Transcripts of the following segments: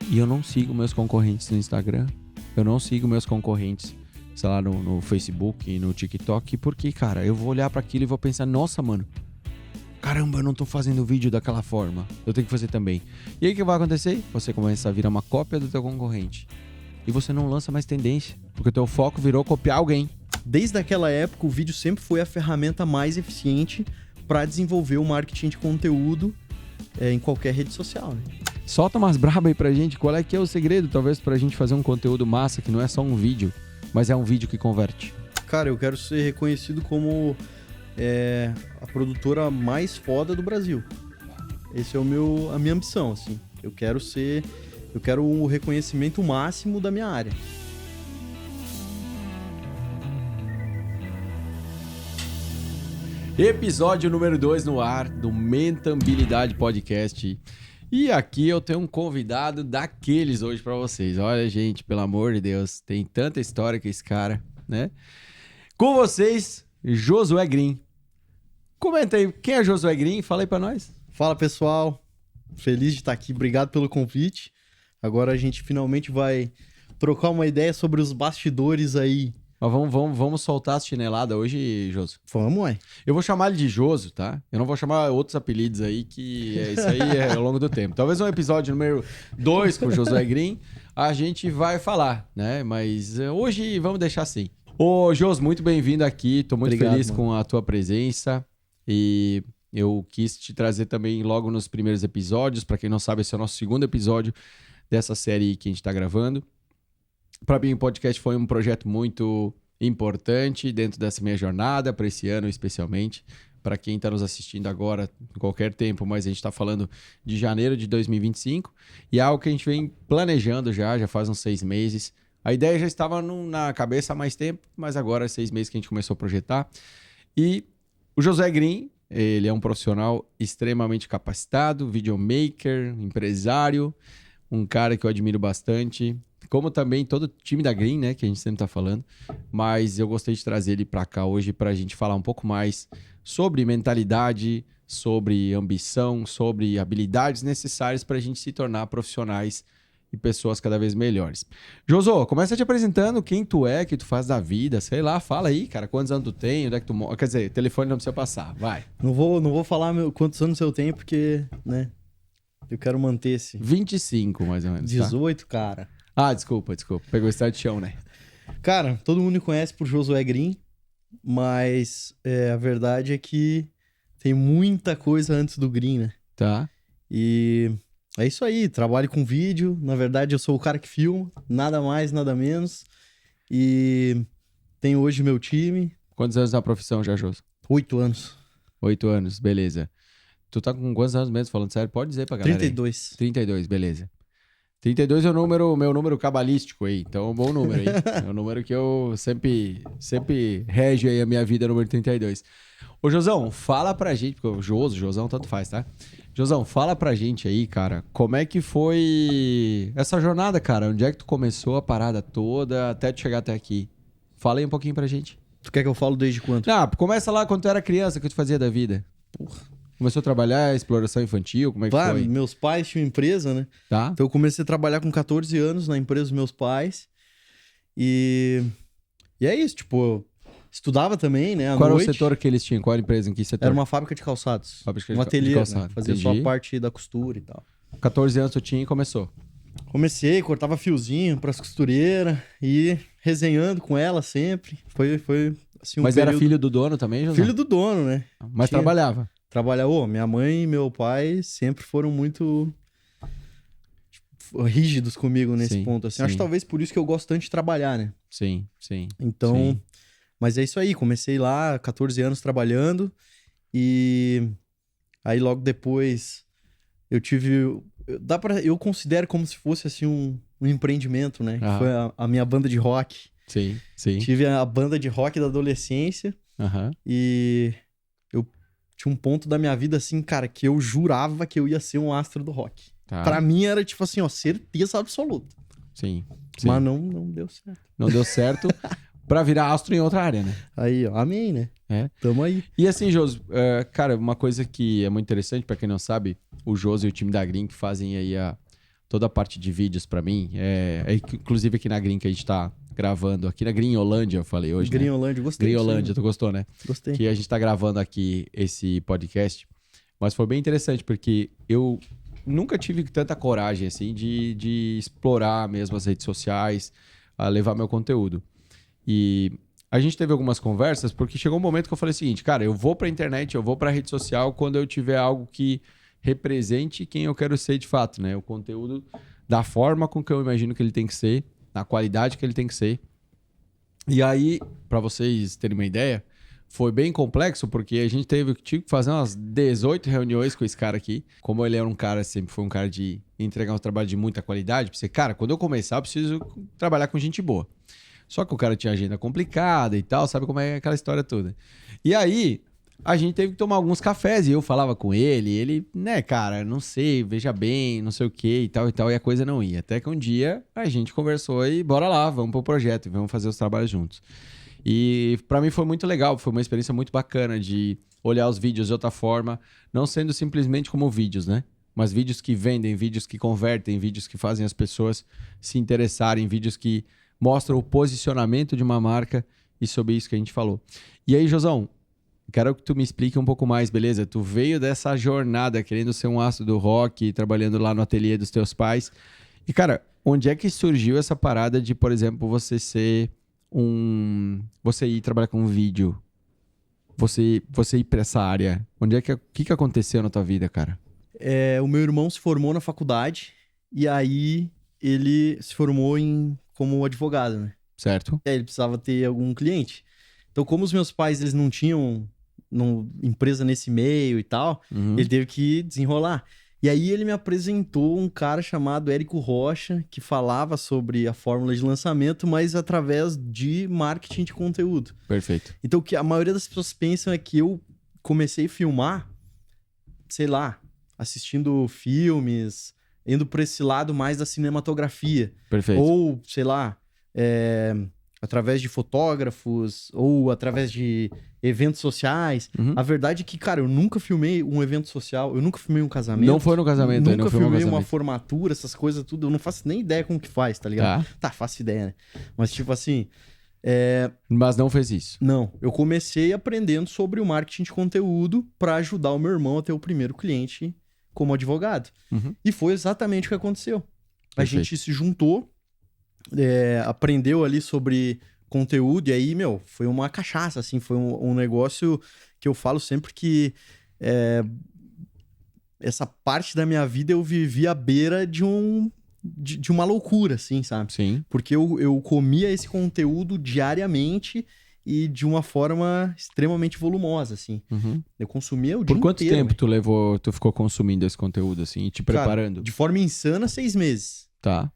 E eu não sigo meus concorrentes no Instagram. Eu não sigo meus concorrentes, sei lá, no Facebook e no TikTok. Porque, cara, eu vou olhar pra aquilo e vou pensar, nossa, mano, caramba, eu não tô fazendo vídeo daquela forma. Eu tenho que fazer também. E aí o que vai acontecer? Você começa a virar uma cópia do teu concorrente. E você não lança mais tendência. Porque o teu foco virou copiar alguém. Desde aquela época, o vídeo sempre foi a ferramenta mais eficiente para desenvolver o marketing de conteúdo em qualquer rede social, né? Solta umas braba aí pra gente. Qual é que é o segredo, talvez, pra gente fazer um conteúdo massa, que não é só um vídeo, mas é um vídeo que converte? Cara, eu quero ser reconhecido como a produtora mais foda do Brasil. Esse é a minha ambição, assim. Eu quero o reconhecimento máximo da minha área. Episódio número 2 no ar do Mentabilidade Podcast. E aqui eu tenho um convidado daqueles hoje pra vocês. Olha, gente, pelo amor de Deus, tem tanta história que esse cara, né? Com vocês, Josué Green. Comenta aí, quem é Josué Green? Fala aí pra nós. Fala, pessoal. Feliz de estar aqui. Obrigado pelo convite. Agora a gente finalmente vai trocar uma ideia sobre os bastidores aí. Mas vamos soltar as chineladas hoje, Joso? Vamos, ué. Eu vou chamar ele de Joso, tá? Eu não vou chamar outros apelidos aí, que isso aí é ao longo do tempo. Talvez um episódio número 2 com o Josué Green a gente vai falar, né? Mas hoje vamos deixar assim. Ô, Joso, muito bem-vindo aqui. Tô muito feliz com a tua presença. E eu quis te trazer também logo nos primeiros episódios. Pra quem não sabe, esse é o nosso segundo episódio dessa série que a gente tá gravando. Para mim, o podcast foi um projeto muito importante dentro dessa minha jornada, para esse ano especialmente. Para quem está nos assistindo agora, em qualquer tempo, mas a gente está falando de janeiro de 2025. E é algo que a gente vem planejando já faz uns 6 meses. A ideia já estava na cabeça há mais tempo, mas agora é 6 meses que a gente começou a projetar. E o Josué Green, ele é um profissional extremamente capacitado, videomaker, empresário, um cara que eu admiro bastante. Como também todo o time da Green, né, que a gente sempre tá falando. Mas eu gostei de trazer ele para cá hoje pra gente falar um pouco mais sobre mentalidade, sobre ambição, sobre habilidades necessárias pra gente se tornar profissionais e pessoas cada vez melhores. Joso, começa te apresentando quem tu é, o que tu faz da vida, sei lá, fala aí, cara, quantos anos tu tem, onde é que tu mora, quer dizer, telefone não precisa passar, vai. Não vou falar quantos anos eu tenho, porque, né, eu quero manter esse... 25, mais ou menos, 18, tá? cara. Ah, desculpa. Pegou o estado de chão, né? Cara, todo mundo me conhece por Josué Green, mas a verdade é que tem muita coisa antes do Green, né? Tá. E é isso aí, trabalho com vídeo, na verdade eu sou o cara que filma, nada mais, nada menos. E tenho hoje meu time. Quantos anos na profissão já, Joso? 8 anos. 8 anos, beleza. Tu tá com quantos anos mesmo, falando sério? Pode dizer pra galera 32. Aí. 32, beleza. 32 é o meu número cabalístico aí, então é um bom número aí. É um número que eu sempre rege aí a minha vida, número 32. Ô, Josão, fala pra gente, porque o Josão tanto faz, tá? Josão, fala pra gente aí, cara, como é que foi essa jornada, cara? Onde é que tu começou a parada toda até tu chegar até aqui? Fala aí um pouquinho pra gente. Tu quer que eu falo desde quando? Ah, começa lá quando tu era criança, o que tu fazia da vida. Porra. Começou a trabalhar, exploração infantil, como é que foi? Meus pais tinham empresa, né? Tá. Então eu comecei a trabalhar com 14 anos na empresa dos meus pais. E é isso, tipo, eu estudava também, né? Qual era o setor que eles tinham? Qual era a empresa? Em que setor? Era uma fábrica de calçados. Fábrica um ateliê, de calçado. né? Fazia só a parte da costura e tal. 14 anos tu tinha e começou. Comecei, cortava fiozinho pras costureiras e resenhando com ela sempre. Foi assim, Mas era filho do dono também, José? Filho do dono, né? Mas trabalhava? Trabalhava. Minha mãe e meu pai sempre foram muito rígidos comigo nesse ponto. Assim. Acho que talvez por isso que eu gosto tanto de trabalhar, né? Sim. Então, mas é isso aí. Comecei lá, 14 anos trabalhando. E aí logo depois eu tive... Eu considero como se fosse assim um empreendimento, né? Que foi a minha banda de rock. Sim. Tive a banda de rock da adolescência. E eu tinha um ponto da minha vida assim, cara, que eu jurava que eu ia ser um astro do rock. Tá. Pra mim era tipo assim, ó, certeza absoluta. Sim. Mas não deu certo. Não deu certo pra virar astro em outra área, né? Aí, ó, amém, né? Tamo aí. E assim, Joso, cara, uma coisa que é muito interessante, pra quem não sabe, o Joso e o time da Green que fazem aí a toda a parte de vídeos pra mim. Inclusive aqui na Green que a gente tá gravando, aqui na Grinholândia, eu falei hoje, né? Grinholândia, gostei. Grinholândia, tu gostou, né? Gostei. Que a gente tá gravando aqui esse podcast. Mas foi bem interessante, porque eu nunca tive tanta coragem, assim, de explorar mesmo as redes sociais, a levar meu conteúdo. E a gente teve algumas conversas, porque chegou um momento que eu falei o seguinte, cara, eu vou pra internet, eu vou pra rede social quando eu tiver algo que represente quem eu quero ser de fato, né? O conteúdo da forma com que eu imagino que ele tem que ser, na qualidade que ele tem que ser. E aí, pra vocês terem uma ideia, foi bem complexo, porque a gente tive que fazer umas 18 reuniões com esse cara aqui. Como ele era um cara, sempre foi um cara de entregar um trabalho de muita qualidade, pra você, cara, quando eu começar, eu preciso trabalhar com gente boa. Só que o cara tinha agenda complicada e tal, sabe como é aquela história toda. E aí, a gente teve que tomar alguns cafés e eu falava com ele, né, cara, não sei, veja bem, não sei o que e tal, e a coisa não ia. Até que um dia a gente conversou e bora lá, vamos pro projeto e vamos fazer os trabalhos juntos. E pra mim foi muito legal, foi uma experiência muito bacana de olhar os vídeos de outra forma, não sendo simplesmente como vídeos, né? Mas vídeos que vendem, vídeos que convertem, vídeos que fazem as pessoas se interessarem, vídeos que mostram o posicionamento de uma marca e sobre isso que a gente falou. E aí, Josão, quero que tu me explique um pouco mais, beleza? Tu veio dessa jornada querendo ser um astro do rock, trabalhando lá no ateliê dos teus pais. E, cara, onde é que surgiu essa parada de, por exemplo, você ser você ir trabalhar com vídeo? Você ir pra essa área? O que aconteceu na tua vida, cara? O meu irmão se formou na faculdade e aí ele se formou como advogado, né? Certo. Ele precisava ter algum cliente. Então, como os meus pais eles não tinham empresa nesse meio e tal, ele teve que desenrolar. E aí ele me apresentou um cara chamado Érico Rocha, que falava sobre a fórmula de lançamento, mas através de marketing de conteúdo. Perfeito. Então, o que a maioria das pessoas pensam é que eu comecei a filmar, sei lá, assistindo filmes, indo por esse lado mais da cinematografia. Perfeito. Ou, sei lá, através de fotógrafos, ou através de eventos sociais. A verdade é que, cara, eu nunca filmei um evento social, eu nunca filmei um casamento. Não foi no casamento, nunca não filmei uma formatura, essas coisas tudo. Eu não faço nem ideia como que faz, tá ligado? Tá, faço ideia, né? Mas, tipo assim... Mas não fez isso? Não. Eu comecei aprendendo sobre o marketing de conteúdo para ajudar o meu irmão a ter o primeiro cliente como advogado. E foi exatamente o que aconteceu. A gente se juntou, aprendeu ali sobre conteúdo, e aí, foi uma cachaça, assim, foi um negócio que eu falo sempre que essa parte da minha vida eu vivi à beira de uma loucura, assim, sabe? Sim. Porque eu comia esse conteúdo diariamente e de uma forma extremamente volumosa, assim. Eu consumia o dia inteiro. Por quanto tempo tu ficou consumindo esse conteúdo, assim, e te preparando? Cara, de forma insana, 6 meses. Tá.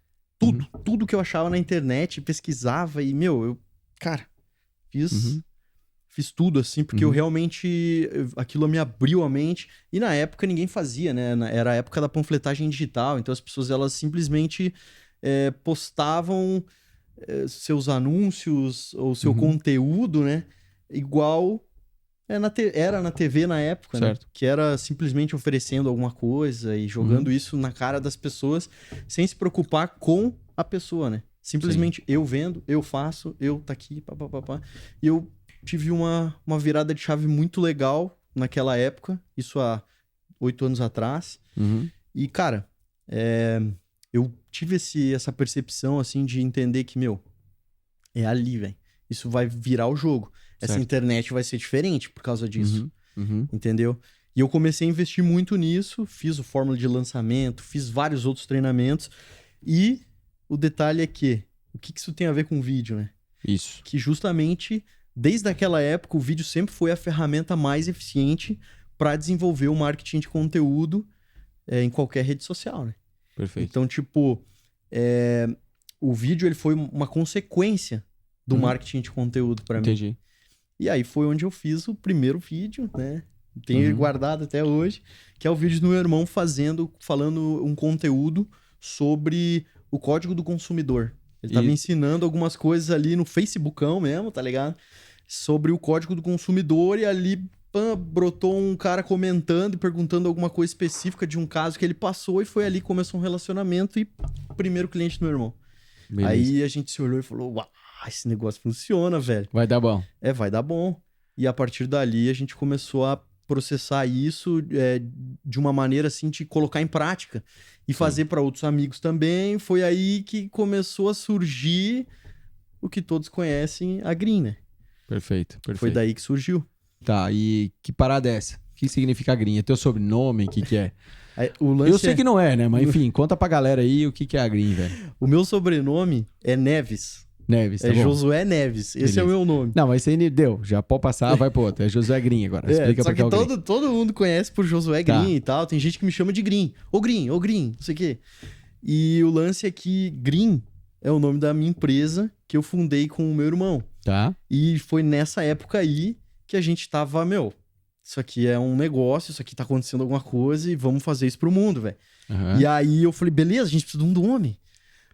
Tudo que eu achava na internet, pesquisava e, cara, fiz tudo, assim, porque eu realmente, aquilo me abriu a mente. E na época ninguém fazia, né? Era a época da panfletagem digital, então as pessoas, elas simplesmente postavam seus anúncios ou seu conteúdo, né? Igual era na TV na época, certo, né? Que era simplesmente oferecendo alguma coisa e jogando isso na cara das pessoas sem se preocupar com a pessoa, né? Simplesmente eu vendo, eu faço, eu tá aqui, papapá. E eu tive uma virada de chave muito legal naquela época, isso há 8 anos atrás. E, cara, eu tive essa percepção, assim, de entender que, é ali, velho. Isso vai virar o jogo. Essa internet vai ser diferente por causa disso. Entendeu? E eu comecei a investir muito nisso, fiz o fórmula de lançamento, fiz vários outros treinamentos. E o detalhe é que, o que isso tem a ver com vídeo, né? Isso. Que justamente, desde aquela época, o vídeo sempre foi a ferramenta mais eficiente para desenvolver o marketing de conteúdo em qualquer rede social, né? Perfeito. Então, tipo, o vídeo ele foi uma consequência do marketing de conteúdo para mim. Entendi. E aí foi onde eu fiz o primeiro vídeo, né? Tenho ele guardado até hoje, que é o vídeo do meu irmão falando um conteúdo sobre o Código do Consumidor. Ele tava ensinando algumas coisas ali no Facebookão mesmo, tá ligado? Sobre o Código do Consumidor, e ali brotou um cara comentando e perguntando alguma coisa específica de um caso que ele passou e foi ali que começou um relacionamento e primeiro cliente do meu irmão. Beleza. Aí a gente se olhou e falou, uau, esse negócio funciona, velho. Vai dar bom. Vai dar bom. E a partir dali a gente começou a processar isso de uma maneira assim de colocar em prática e fazer para outros amigos também. Foi aí que começou a surgir o que todos conhecem, a Green, né? Perfeito. Foi daí que surgiu. Tá, e que parada é essa? O que significa Green? É teu sobrenome? O que é? O lance Eu sei que não é, né? Mas enfim, conta pra galera aí o que é a Green, velho. O meu sobrenome é Neves. Neves, tá bom. Josué Neves. Esse é o meu nome. Não, mas isso aí deu. Já pode passar, vai pro outro. É Josué Green agora. Explica só pra que que todo mundo conhece por Josué Green e tal. Tem gente que me chama de Green. Ô Green, não sei o quê. E o lance é que Green é o nome da minha empresa que eu fundei com o meu irmão. Tá. E foi nessa época aí que a gente tava, isso aqui é um negócio, isso aqui tá acontecendo alguma coisa e vamos fazer isso pro mundo, velho. Uhum. E aí eu falei, beleza, a gente precisa de um nome,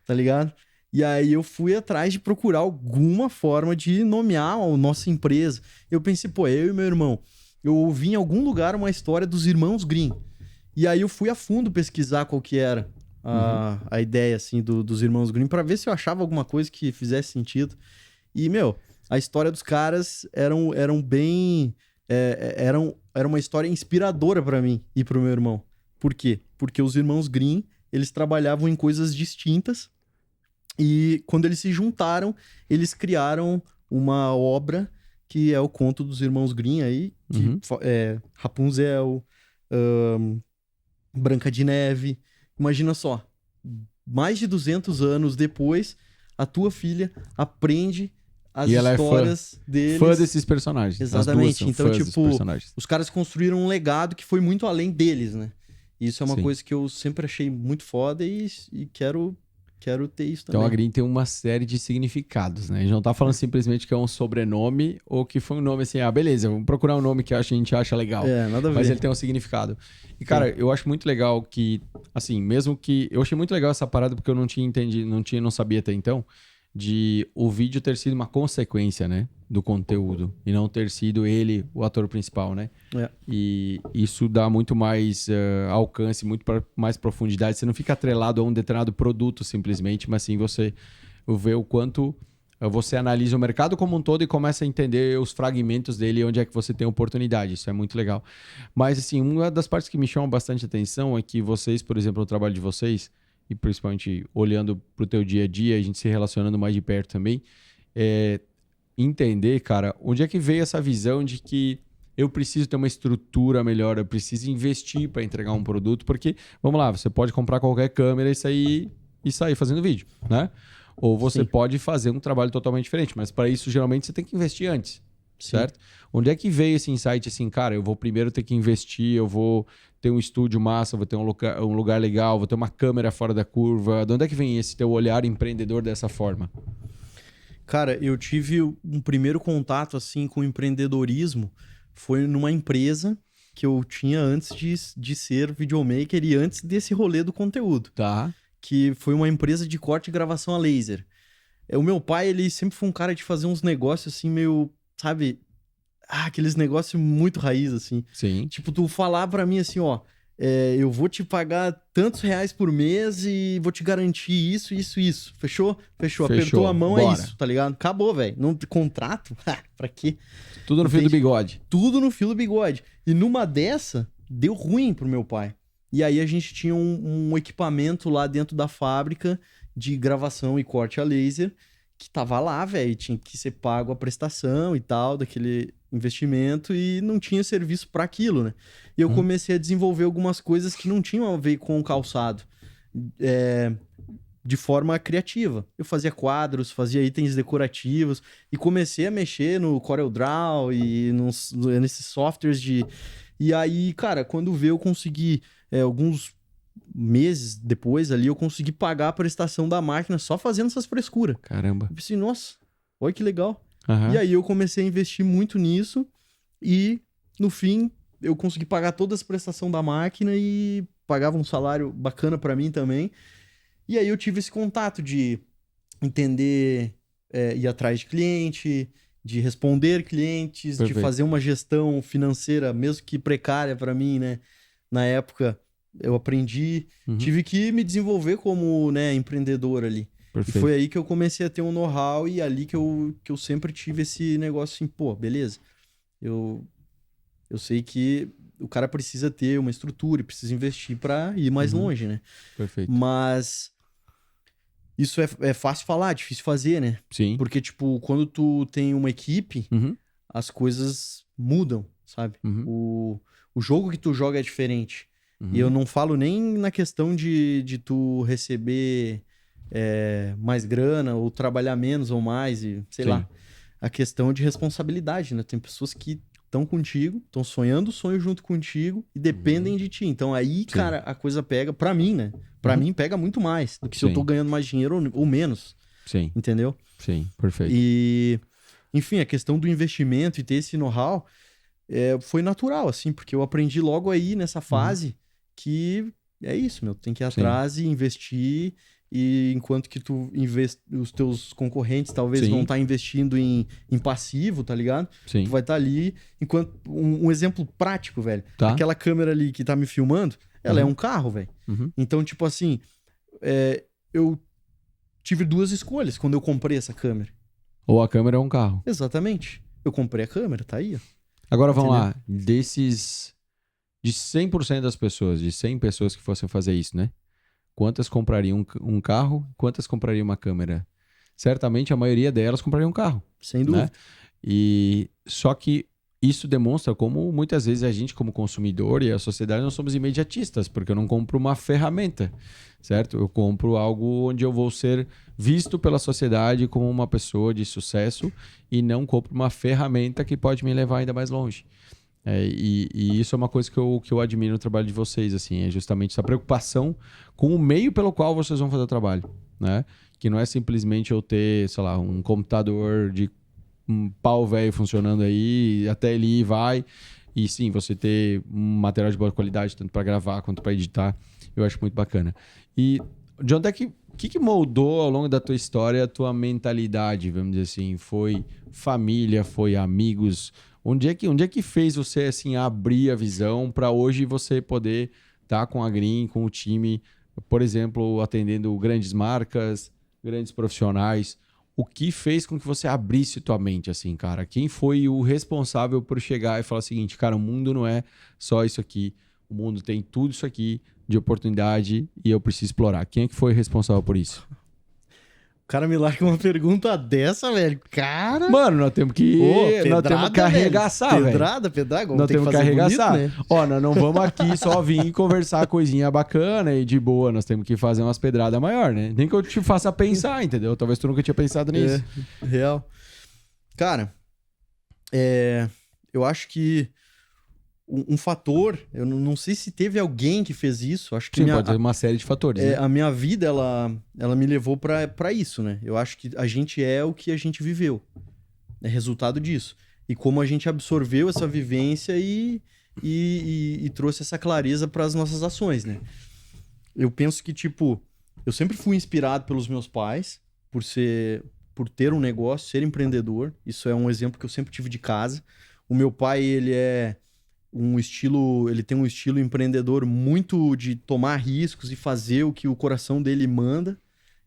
tá ligado? E aí eu fui atrás de procurar alguma forma de nomear a nossa empresa. Eu pensei, eu e meu irmão, eu ouvi em algum lugar uma história dos irmãos Green. E aí eu fui a fundo pesquisar qual que era a ideia, assim, dos irmãos Green, pra ver se eu achava alguma coisa que fizesse sentido. E, a história dos caras eram bem... Era uma história inspiradora pra mim e pro meu irmão. Por quê? Porque os irmãos Green, eles trabalhavam em coisas distintas e quando eles se juntaram, eles criaram uma obra que é o Conto dos Irmãos Green aí, que Rapunzel, Branca de Neve. Imagina só, mais de 200 anos depois, a tua filha aprende as histórias deles. Fã desses personagens. Exatamente. Então, os caras construíram um legado que foi muito além deles, né? E isso é uma coisa que eu sempre achei muito foda e quero ter isso também. Então a Green tem uma série de significados, né? A gente não tá falando simplesmente que é um sobrenome ou que foi um nome assim, beleza, vamos procurar um nome que a gente acha legal. Nada a ver. Mas ele tem um significado. E, cara, eu acho muito legal que, assim, mesmo que... Eu achei muito legal essa parada porque eu não tinha entendido, não sabia até então, de o vídeo ter sido uma consequência, né? Do conteúdo. E não ter sido ele o ator principal, né? E isso dá muito mais alcance, muito mais profundidade. Você não fica atrelado a um determinado produto simplesmente, mas sim você vê o quanto você analisa o mercado como um todo e começa a entender os fragmentos dele e onde é que você tem oportunidade. Isso é muito legal. Mas, assim, uma das partes que me chama bastante atenção é que vocês, por exemplo, no trabalho de vocês, e principalmente olhando para o teu dia a dia, a gente se relacionando mais de perto também, entender, cara, onde é que veio essa visão de que eu preciso ter uma estrutura melhor, eu preciso investir para entregar um produto, porque, vamos lá, você pode comprar qualquer câmera e sair fazendo vídeo, né? Ou você pode fazer um trabalho totalmente diferente, mas para isso, geralmente, você tem que investir antes, certo? Onde é que veio esse insight assim, cara, eu vou primeiro ter que investir, eu vou ter um estúdio massa, vou ter um lugar legal, vou ter uma câmera fora da curva. De onde é que vem esse teu olhar empreendedor dessa forma? Cara, eu tive um primeiro contato assim com o empreendedorismo, foi numa empresa que eu tinha antes de ser videomaker e antes desse rolê do conteúdo. Tá. Que foi uma empresa de corte e gravação a laser. O meu pai, ele sempre foi um cara de fazer uns negócios assim meio, sabe... aqueles negócios muito raiz, assim. Sim. Tipo, tu falar pra mim assim, eu vou te pagar tantos reais por mês e vou te garantir isso, isso, isso. Fechou? Fechou. Apertou a mão, bora. É isso, tá ligado? Acabou, velho. Não contrato? Pra quê? Tudo no fio do bigode. Tudo no fio do bigode. E numa dessa, deu ruim pro meu pai. E aí a gente tinha um equipamento lá dentro da fábrica de gravação e corte a laser que tava lá, velho, tinha que ser pago a prestação e tal, daquele investimento, e não tinha serviço para aquilo, né? E eu comecei a desenvolver algumas coisas que não tinham a ver com o calçado, de forma criativa. Eu fazia quadros, fazia itens decorativos, e comecei a mexer no CorelDRAW e nesses softwares de... E aí, cara, quando veio eu consegui, alguns meses depois ali, eu consegui pagar a prestação da máquina só fazendo essas frescuras. Caramba. Eu pensei, nossa, olha que legal. Uhum. E aí eu comecei a investir muito nisso e, no fim, eu consegui pagar toda essa prestação da máquina e pagava um salário bacana pra mim também. E aí eu tive esse contato de entender, ir atrás de cliente, de responder clientes, Perfeito. de fazer uma gestão financeira, mesmo que precária para mim, né? Na época, eu aprendi, tive que me desenvolver como, né, empreendedor ali. Perfeito. E foi aí que eu comecei a ter um know-how e ali que eu sempre tive esse negócio assim, pô, beleza. Eu sei que o cara precisa ter uma estrutura e precisa investir para ir mais longe, né? Perfeito. Mas isso é fácil falar, difícil fazer, né? Sim. Porque, tipo, quando tu tem uma equipe, as coisas mudam, sabe? O jogo que tu joga é diferente. E eu não falo nem na questão de tu receber mais grana ou trabalhar menos ou mais, e sei lá. A questão de responsabilidade, né? Tem pessoas que estão contigo, estão sonhando o sonho junto contigo e dependem de ti. Então aí, cara, a coisa pega, pra mim, né? Pra mim pega muito mais do que se eu tô ganhando mais dinheiro ou menos. Sim. Entendeu? Sim, perfeito. E, enfim, a questão do investimento e ter esse know-how foi natural, assim, porque eu aprendi logo aí nessa fase que é isso, meu. Tem que ir atrás e investir. E enquanto que os teus concorrentes talvez vão estar investindo em passivo, tá ligado? Sim. Tu vai estar ali. Enquanto um exemplo prático, velho. Tá. Aquela câmera ali que tá me filmando, ela é um carro, velho. Então, tipo assim, eu tive duas escolhas quando eu comprei essa câmera. Ou a câmera é um carro. Exatamente. Eu comprei a câmera, tá aí, ó. Agora vamos lá. De 100% das pessoas, de 100 pessoas que fossem fazer isso, né? Quantas comprariam um carro? Quantas comprariam uma câmera? Certamente a maioria delas compraria um carro. Sem dúvida. Né? E só que isso demonstra como muitas vezes a gente, como consumidor e a sociedade, nós somos imediatistas, porque eu não compro uma ferramenta, certo? Eu compro algo onde eu vou ser visto pela sociedade como uma pessoa de sucesso e não compro uma ferramenta que pode me levar ainda mais longe. E isso é uma coisa que eu admiro no trabalho de vocês, assim, é justamente essa preocupação com o meio pelo qual vocês vão fazer o trabalho, né? Que não é simplesmente eu ter, sei lá, um computador de um pau velho funcionando aí, até ele ir e vai, e sim, você ter um material de boa qualidade, tanto para gravar quanto para editar, eu acho muito bacana. E de onde é que moldou ao longo da tua história a tua mentalidade, vamos dizer assim? Foi família, foi amigos? Onde é que fez você assim abrir a visão para hoje você poder estar com a Green, com o time, por exemplo, atendendo grandes marcas, grandes profissionais? O que fez com que você abrisse tua mente assim, cara? Quem foi o responsável por chegar e falar o seguinte, cara, o mundo não é só isso aqui, o mundo tem tudo isso aqui de oportunidade e eu preciso explorar. Quem é que foi responsável por isso? O cara me larga uma pergunta dessa, velho. Cara. Mano, nós temos que, nós temos que arregaçar, velho. Pedrada. Nós temos que arregaçar. Bonito, né? Ó, nós não vamos aqui só vir conversar coisinha bacana e de boa. Nós temos que fazer umas pedradas maior, né? Nem que eu te faça pensar, entendeu? Talvez tu nunca tinha pensado nisso. Real. Cara, eu acho que um fator, eu não sei se teve alguém que fez isso, acho que sim, pode ser uma série de fatores, né? A minha vida, ela me levou pra isso, né? Eu acho que a gente é o que a gente viveu, é resultado disso. E como a gente absorveu essa vivência e trouxe essa clareza para as nossas ações, né? Eu penso que, tipo, eu sempre fui inspirado pelos meus pais, por ter um negócio, ser empreendedor. Isso é um exemplo que eu sempre tive de casa. O meu pai, ele tem um estilo empreendedor muito de tomar riscos e fazer o que o coração dele manda,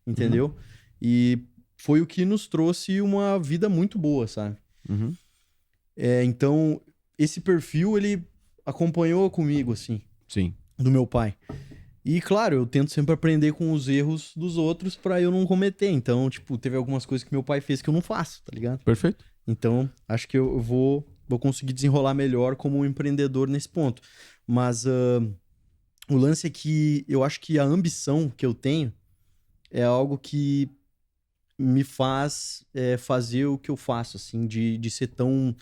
entendeu? E foi o que nos trouxe uma vida muito boa, sabe? Então, esse perfil, ele acompanhou comigo, assim. Sim. Do meu pai. E, claro, eu tento sempre aprender com os erros dos outros pra eu não cometer. Então, tipo, teve algumas coisas que meu pai fez que eu não faço, tá ligado? Perfeito. Então, acho que eu vou conseguir desenrolar melhor como um empreendedor nesse ponto. Mas o lance é que eu acho que a ambição que eu tenho é algo que me faz fazer o que eu faço, assim, de ser tão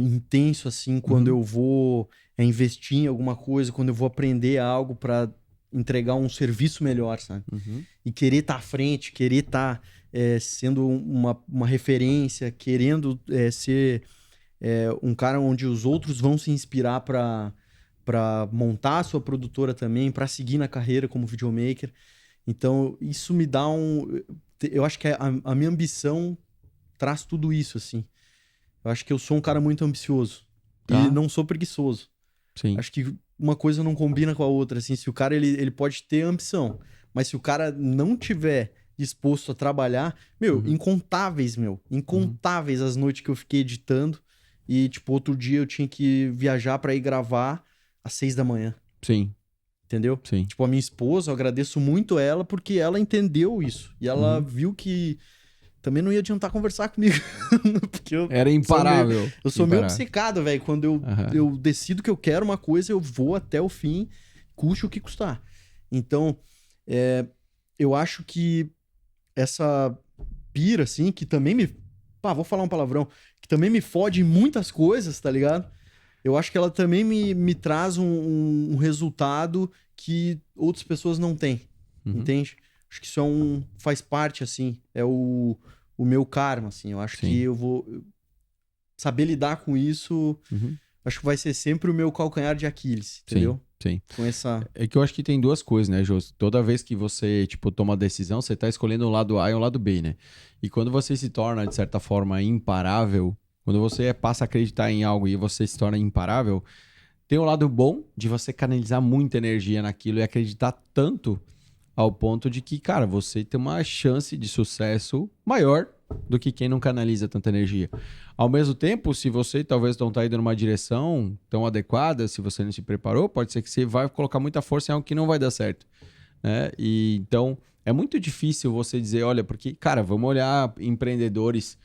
intenso, assim, quando eu vou investir em alguma coisa, quando eu vou aprender algo para entregar um serviço melhor, sabe? E querer estar à frente, querer estar sendo uma referência, querendo ser um cara onde os outros vão se inspirar para montar a sua produtora também, para seguir na carreira como videomaker. Então, isso me dá eu acho que a minha ambição traz tudo isso, assim. Eu acho que eu sou um cara muito ambicioso. Tá. E não sou preguiçoso. Sim. Acho que uma coisa não combina com a outra, assim. Se o cara, ele pode ter ambição, mas se o cara não tiver disposto a trabalhar... Meu, incontáveis as noites que eu fiquei editando. E, tipo, outro dia eu tinha que viajar pra ir gravar às 6 da manhã. Sim. Entendeu? Sim. Tipo, a minha esposa, eu agradeço muito ela porque ela entendeu isso. E ela viu que também não ia adiantar conversar comigo. Porque Era imparável. eu sou meio obcecado, velho. Quando eu decido que eu quero uma coisa, eu vou até o fim, custe o que custar. Então, eu acho que essa pira, assim, que também me... Pá, vou falar um palavrão. Que também me fode em muitas coisas, tá ligado? Eu acho que ela também me traz um resultado que outras pessoas não têm. Entende? Acho que isso faz parte, assim. É o meu karma, assim. Eu acho que eu vou saber lidar com isso. Acho que vai ser sempre o meu calcanhar de Aquiles, entendeu? Sim. Com essa... É que eu acho que tem duas coisas, né, Jô? Toda vez que você, tipo, toma uma decisão, você tá escolhendo um lado A e um lado B, né? E quando você se torna, de certa forma, imparável, quando você passa a acreditar em algo e você se torna imparável, tem um lado bom de você canalizar muita energia naquilo e acreditar tanto ao ponto de que, cara, você tem uma chance de sucesso maior do que quem não canaliza tanta energia. Ao mesmo tempo, se você talvez não está indo numa direção tão adequada, se você não se preparou, pode ser que você vai colocar muita força em algo que não vai dar certo, né? E então é muito difícil você dizer, olha, porque, cara, vamos olhar empreendedores.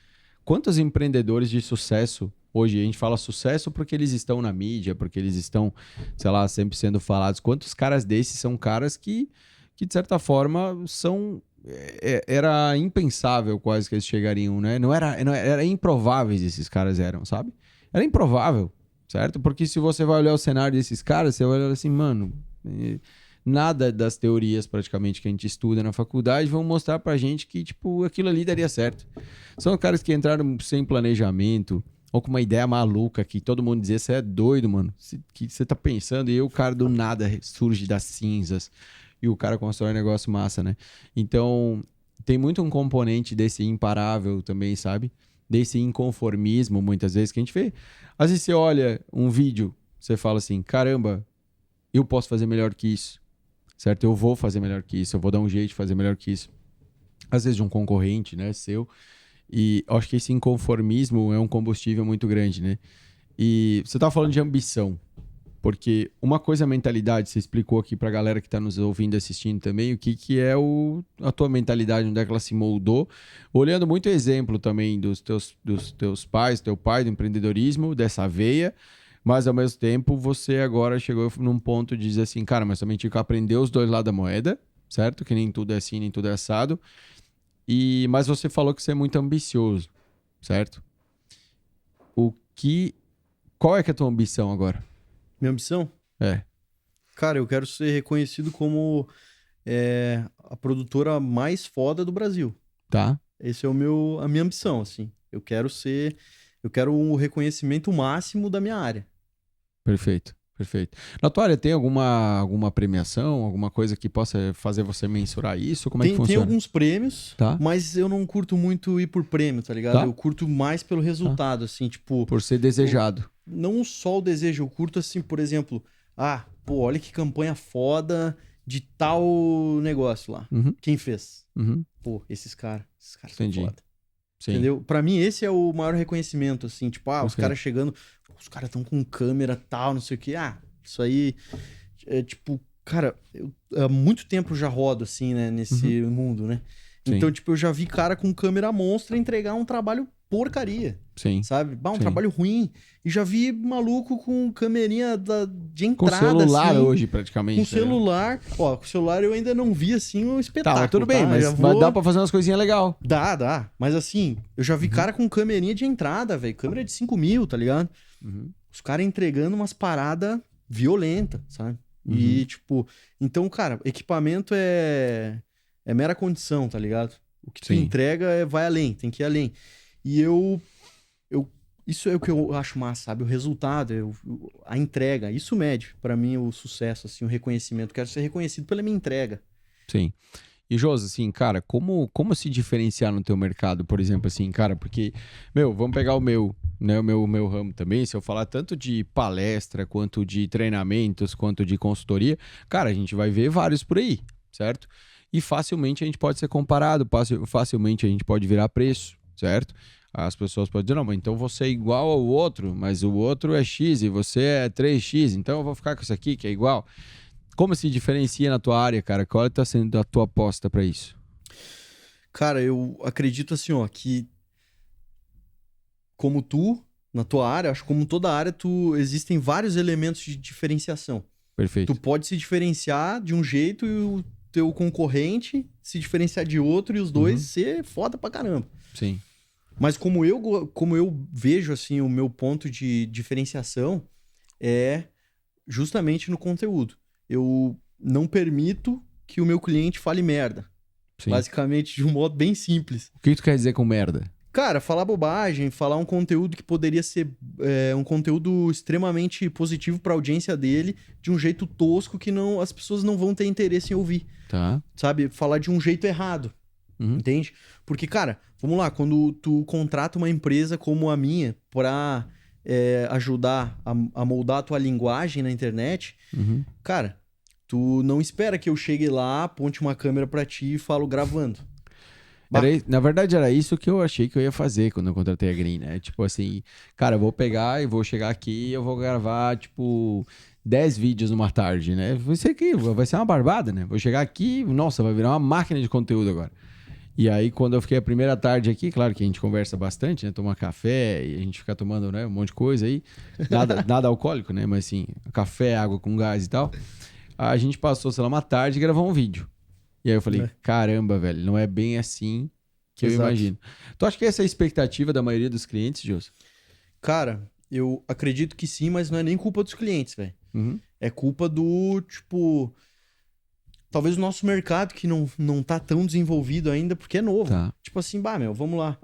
Quantos empreendedores de sucesso hoje? A gente fala sucesso porque eles estão na mídia, porque eles estão, sei lá, sempre sendo falados. Quantos caras desses são caras que de certa forma são... Era impensável quase que eles chegariam, né? Era improváveis esses caras eram, sabe? Era improvável, certo? Porque se você vai olhar o cenário desses caras, você vai olhar assim, mano, nada das teorias praticamente que a gente estuda na faculdade vão mostrar pra gente que, tipo, aquilo ali daria certo. São caras que entraram sem planejamento ou com uma ideia maluca que todo mundo dizia, você é doido, mano. Que você tá pensando e aí o cara do nada surge das cinzas. E o cara constrói um negócio massa, né? Então, tem muito um componente desse imparável também, sabe? Desse inconformismo, muitas vezes, que a gente vê. Às vezes você olha um vídeo, você fala assim, caramba, eu posso fazer melhor que isso, certo? Eu vou fazer melhor que isso, eu vou dar um jeito de fazer melhor que isso. Às vezes de um concorrente, né, seu. E eu acho que esse inconformismo é um combustível muito grande, né? E você tava falando de ambição. Porque uma coisa é a mentalidade, você explicou aqui pra galera que tá nos ouvindo e assistindo também, o que é a tua mentalidade, onde é que ela se moldou. Olhando muito exemplo também dos teus pais, teu pai, do empreendedorismo, dessa veia, mas ao mesmo tempo você agora chegou num ponto de dizer assim, cara, mas também tinha que aprender os dois lados da moeda, certo? Que nem tudo é assim, nem tudo é assado. Mas você falou que você é muito ambicioso, certo? Qual é que é a tua ambição agora? Minha ambição? É. Cara, eu quero ser reconhecido como a produtora mais foda do Brasil. Tá. Esse é a minha ambição, assim. Eu quero um reconhecimento máximo da minha área. Perfeito. Na tua área tem alguma premiação, alguma coisa que possa fazer você mensurar isso? Como é que funciona? Tem alguns prêmios, tá? Mas eu não curto muito ir por prêmio, tá ligado? Tá? Eu curto mais pelo resultado, assim, tipo... Por ser desejado. Não só o desejo, eu curto assim, por exemplo, olha que campanha foda de tal negócio lá. Quem fez? Pô, esses caras são foda. Sim. Entendeu? Pra mim, esse é o maior reconhecimento, assim, tipo, os caras chegando, os caras estão com câmera tal, não sei o que. Isso aí é tipo, cara, há muito tempo eu já rodo, assim, né, nesse mundo, né? Sim. Então, tipo, eu já vi cara com câmera monstra entregar um trabalho porcaria. Sim. Sabe? Trabalho ruim. E já vi maluco com camerinha de entrada, com celular assim, hoje, praticamente. Com celular. Ó, com celular eu ainda não vi, assim, um espetáculo. Tá, mas tudo bem, mas dá pra fazer umas coisinhas legais. Dá. Mas assim, eu já vi cara com camerinha de entrada, velho. Câmera de 5 mil, tá ligado? Os caras entregando umas paradas violentas, sabe? E, tipo... Então, cara, equipamento é mera condição, tá ligado? O que tu entrega vai além, tem que ir além. E isso é o que eu acho massa, sabe? O resultado, a entrega, isso mede pra mim o sucesso, assim, o reconhecimento. Quero ser reconhecido pela minha entrega. Sim. E, Josi, assim, cara, como se diferenciar no teu mercado, por exemplo, assim, cara, porque, vamos pegar o meu, né, o meu ramo também, se eu falar tanto de palestra, quanto de treinamentos, quanto de consultoria, cara, a gente vai ver vários por aí, certo? E facilmente a gente pode ser comparado, facilmente a gente pode virar preço, certo? As pessoas podem dizer, não, mas então você é igual ao outro, mas o outro é X e você é 3X, então eu vou ficar com isso aqui que é igual. Como se diferencia na tua área, cara? Qual está sendo a tua aposta para isso? Cara, eu acredito assim, ó, que como tu, na tua área, acho que como toda área, existem vários elementos de diferenciação. Perfeito. Tu pode se diferenciar de um jeito e o teu concorrente se diferenciar de outro e os dois ser foda pra caramba. Sim. Mas como eu vejo, assim, o meu ponto de diferenciação é justamente no conteúdo. Eu não permito que o meu cliente fale merda. Sim. Basicamente, de um modo bem simples. O que tu quer dizer com merda? Cara, falar bobagem, falar um conteúdo que poderia ser um conteúdo extremamente positivo pra audiência dele, de um jeito tosco que as pessoas não vão ter interesse em ouvir. Tá. Sabe? Falar de um jeito errado. Entende? Porque, cara, vamos lá, quando tu contrata uma empresa como a minha pra ajudar a moldar a tua linguagem na internet, cara, tu não espera que eu chegue lá, aponte uma câmera pra ti e falo gravando. Na verdade, era isso que eu achei que eu ia fazer quando eu contratei a Green, né? Tipo assim, cara, eu vou pegar e vou chegar aqui e eu vou gravar, tipo, 10 vídeos numa tarde, né? Vai ser uma barbada, né? Vou chegar aqui, nossa, vai virar uma máquina de conteúdo agora. E aí, quando eu fiquei a primeira tarde aqui, claro que a gente conversa bastante, né? Toma café e a gente fica tomando, né, um monte de coisa aí. Nada alcoólico, né? Mas assim, café, água com gás e tal. A gente passou, sei lá, uma tarde e gravou um vídeo. E aí eu falei, caramba, velho, não é bem assim que eu imagino. Tu acha que essa é a expectativa da maioria dos clientes, Jô? Cara, eu acredito que sim, mas não é nem culpa dos clientes, velho. É culpa do, tipo... Talvez o nosso mercado que não tá tão desenvolvido ainda, porque é novo. Tá. Tipo assim, vamos lá.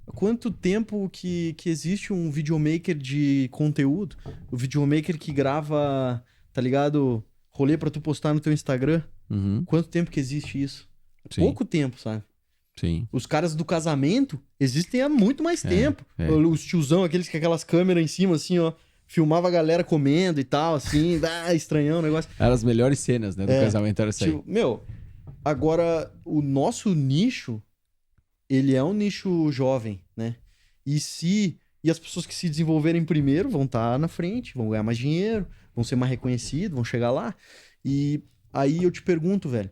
Há quanto tempo que existe um videomaker de conteúdo? O videomaker que grava, tá ligado? Rolê pra tu postar no teu Instagram. Quanto tempo que existe isso? Sim. Pouco tempo, sabe? Sim. Os caras do casamento existem há muito mais tempo. Os tiozão, aqueles com aquelas câmeras em cima, assim, ó. Filmava a galera comendo e tal, assim. Estranhão o negócio. Eram as melhores cenas, né? Do casamento era isso aí. Tipo, agora, o nosso nicho, ele é um nicho jovem, né? E as pessoas que se desenvolverem primeiro vão estar na frente, vão ganhar mais dinheiro, vão ser mais reconhecidos, vão chegar lá. E aí eu te pergunto, velho,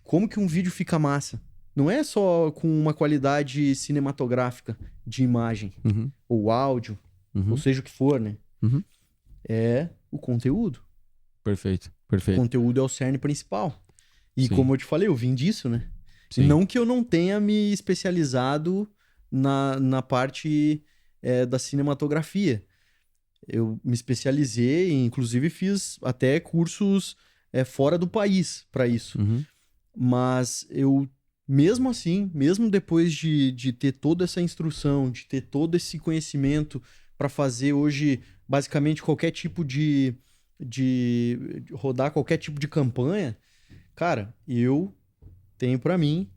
como que um vídeo fica massa? Não é só com uma qualidade cinematográfica de imagem, ou áudio, ou seja o que for, né? É o conteúdo. Perfeito. O conteúdo é o cerne principal. E Sim. como eu te falei, eu vim disso, né? Sim. Não que eu não tenha me especializado na parte da cinematografia. Eu me especializei, inclusive fiz até cursos fora do país para isso. Mas eu, mesmo assim, mesmo depois de ter toda essa instrução, de ter todo esse conhecimento para fazer hoje, basicamente, qualquer tipo de rodar qualquer tipo de campanha, cara, eu tenho para mim,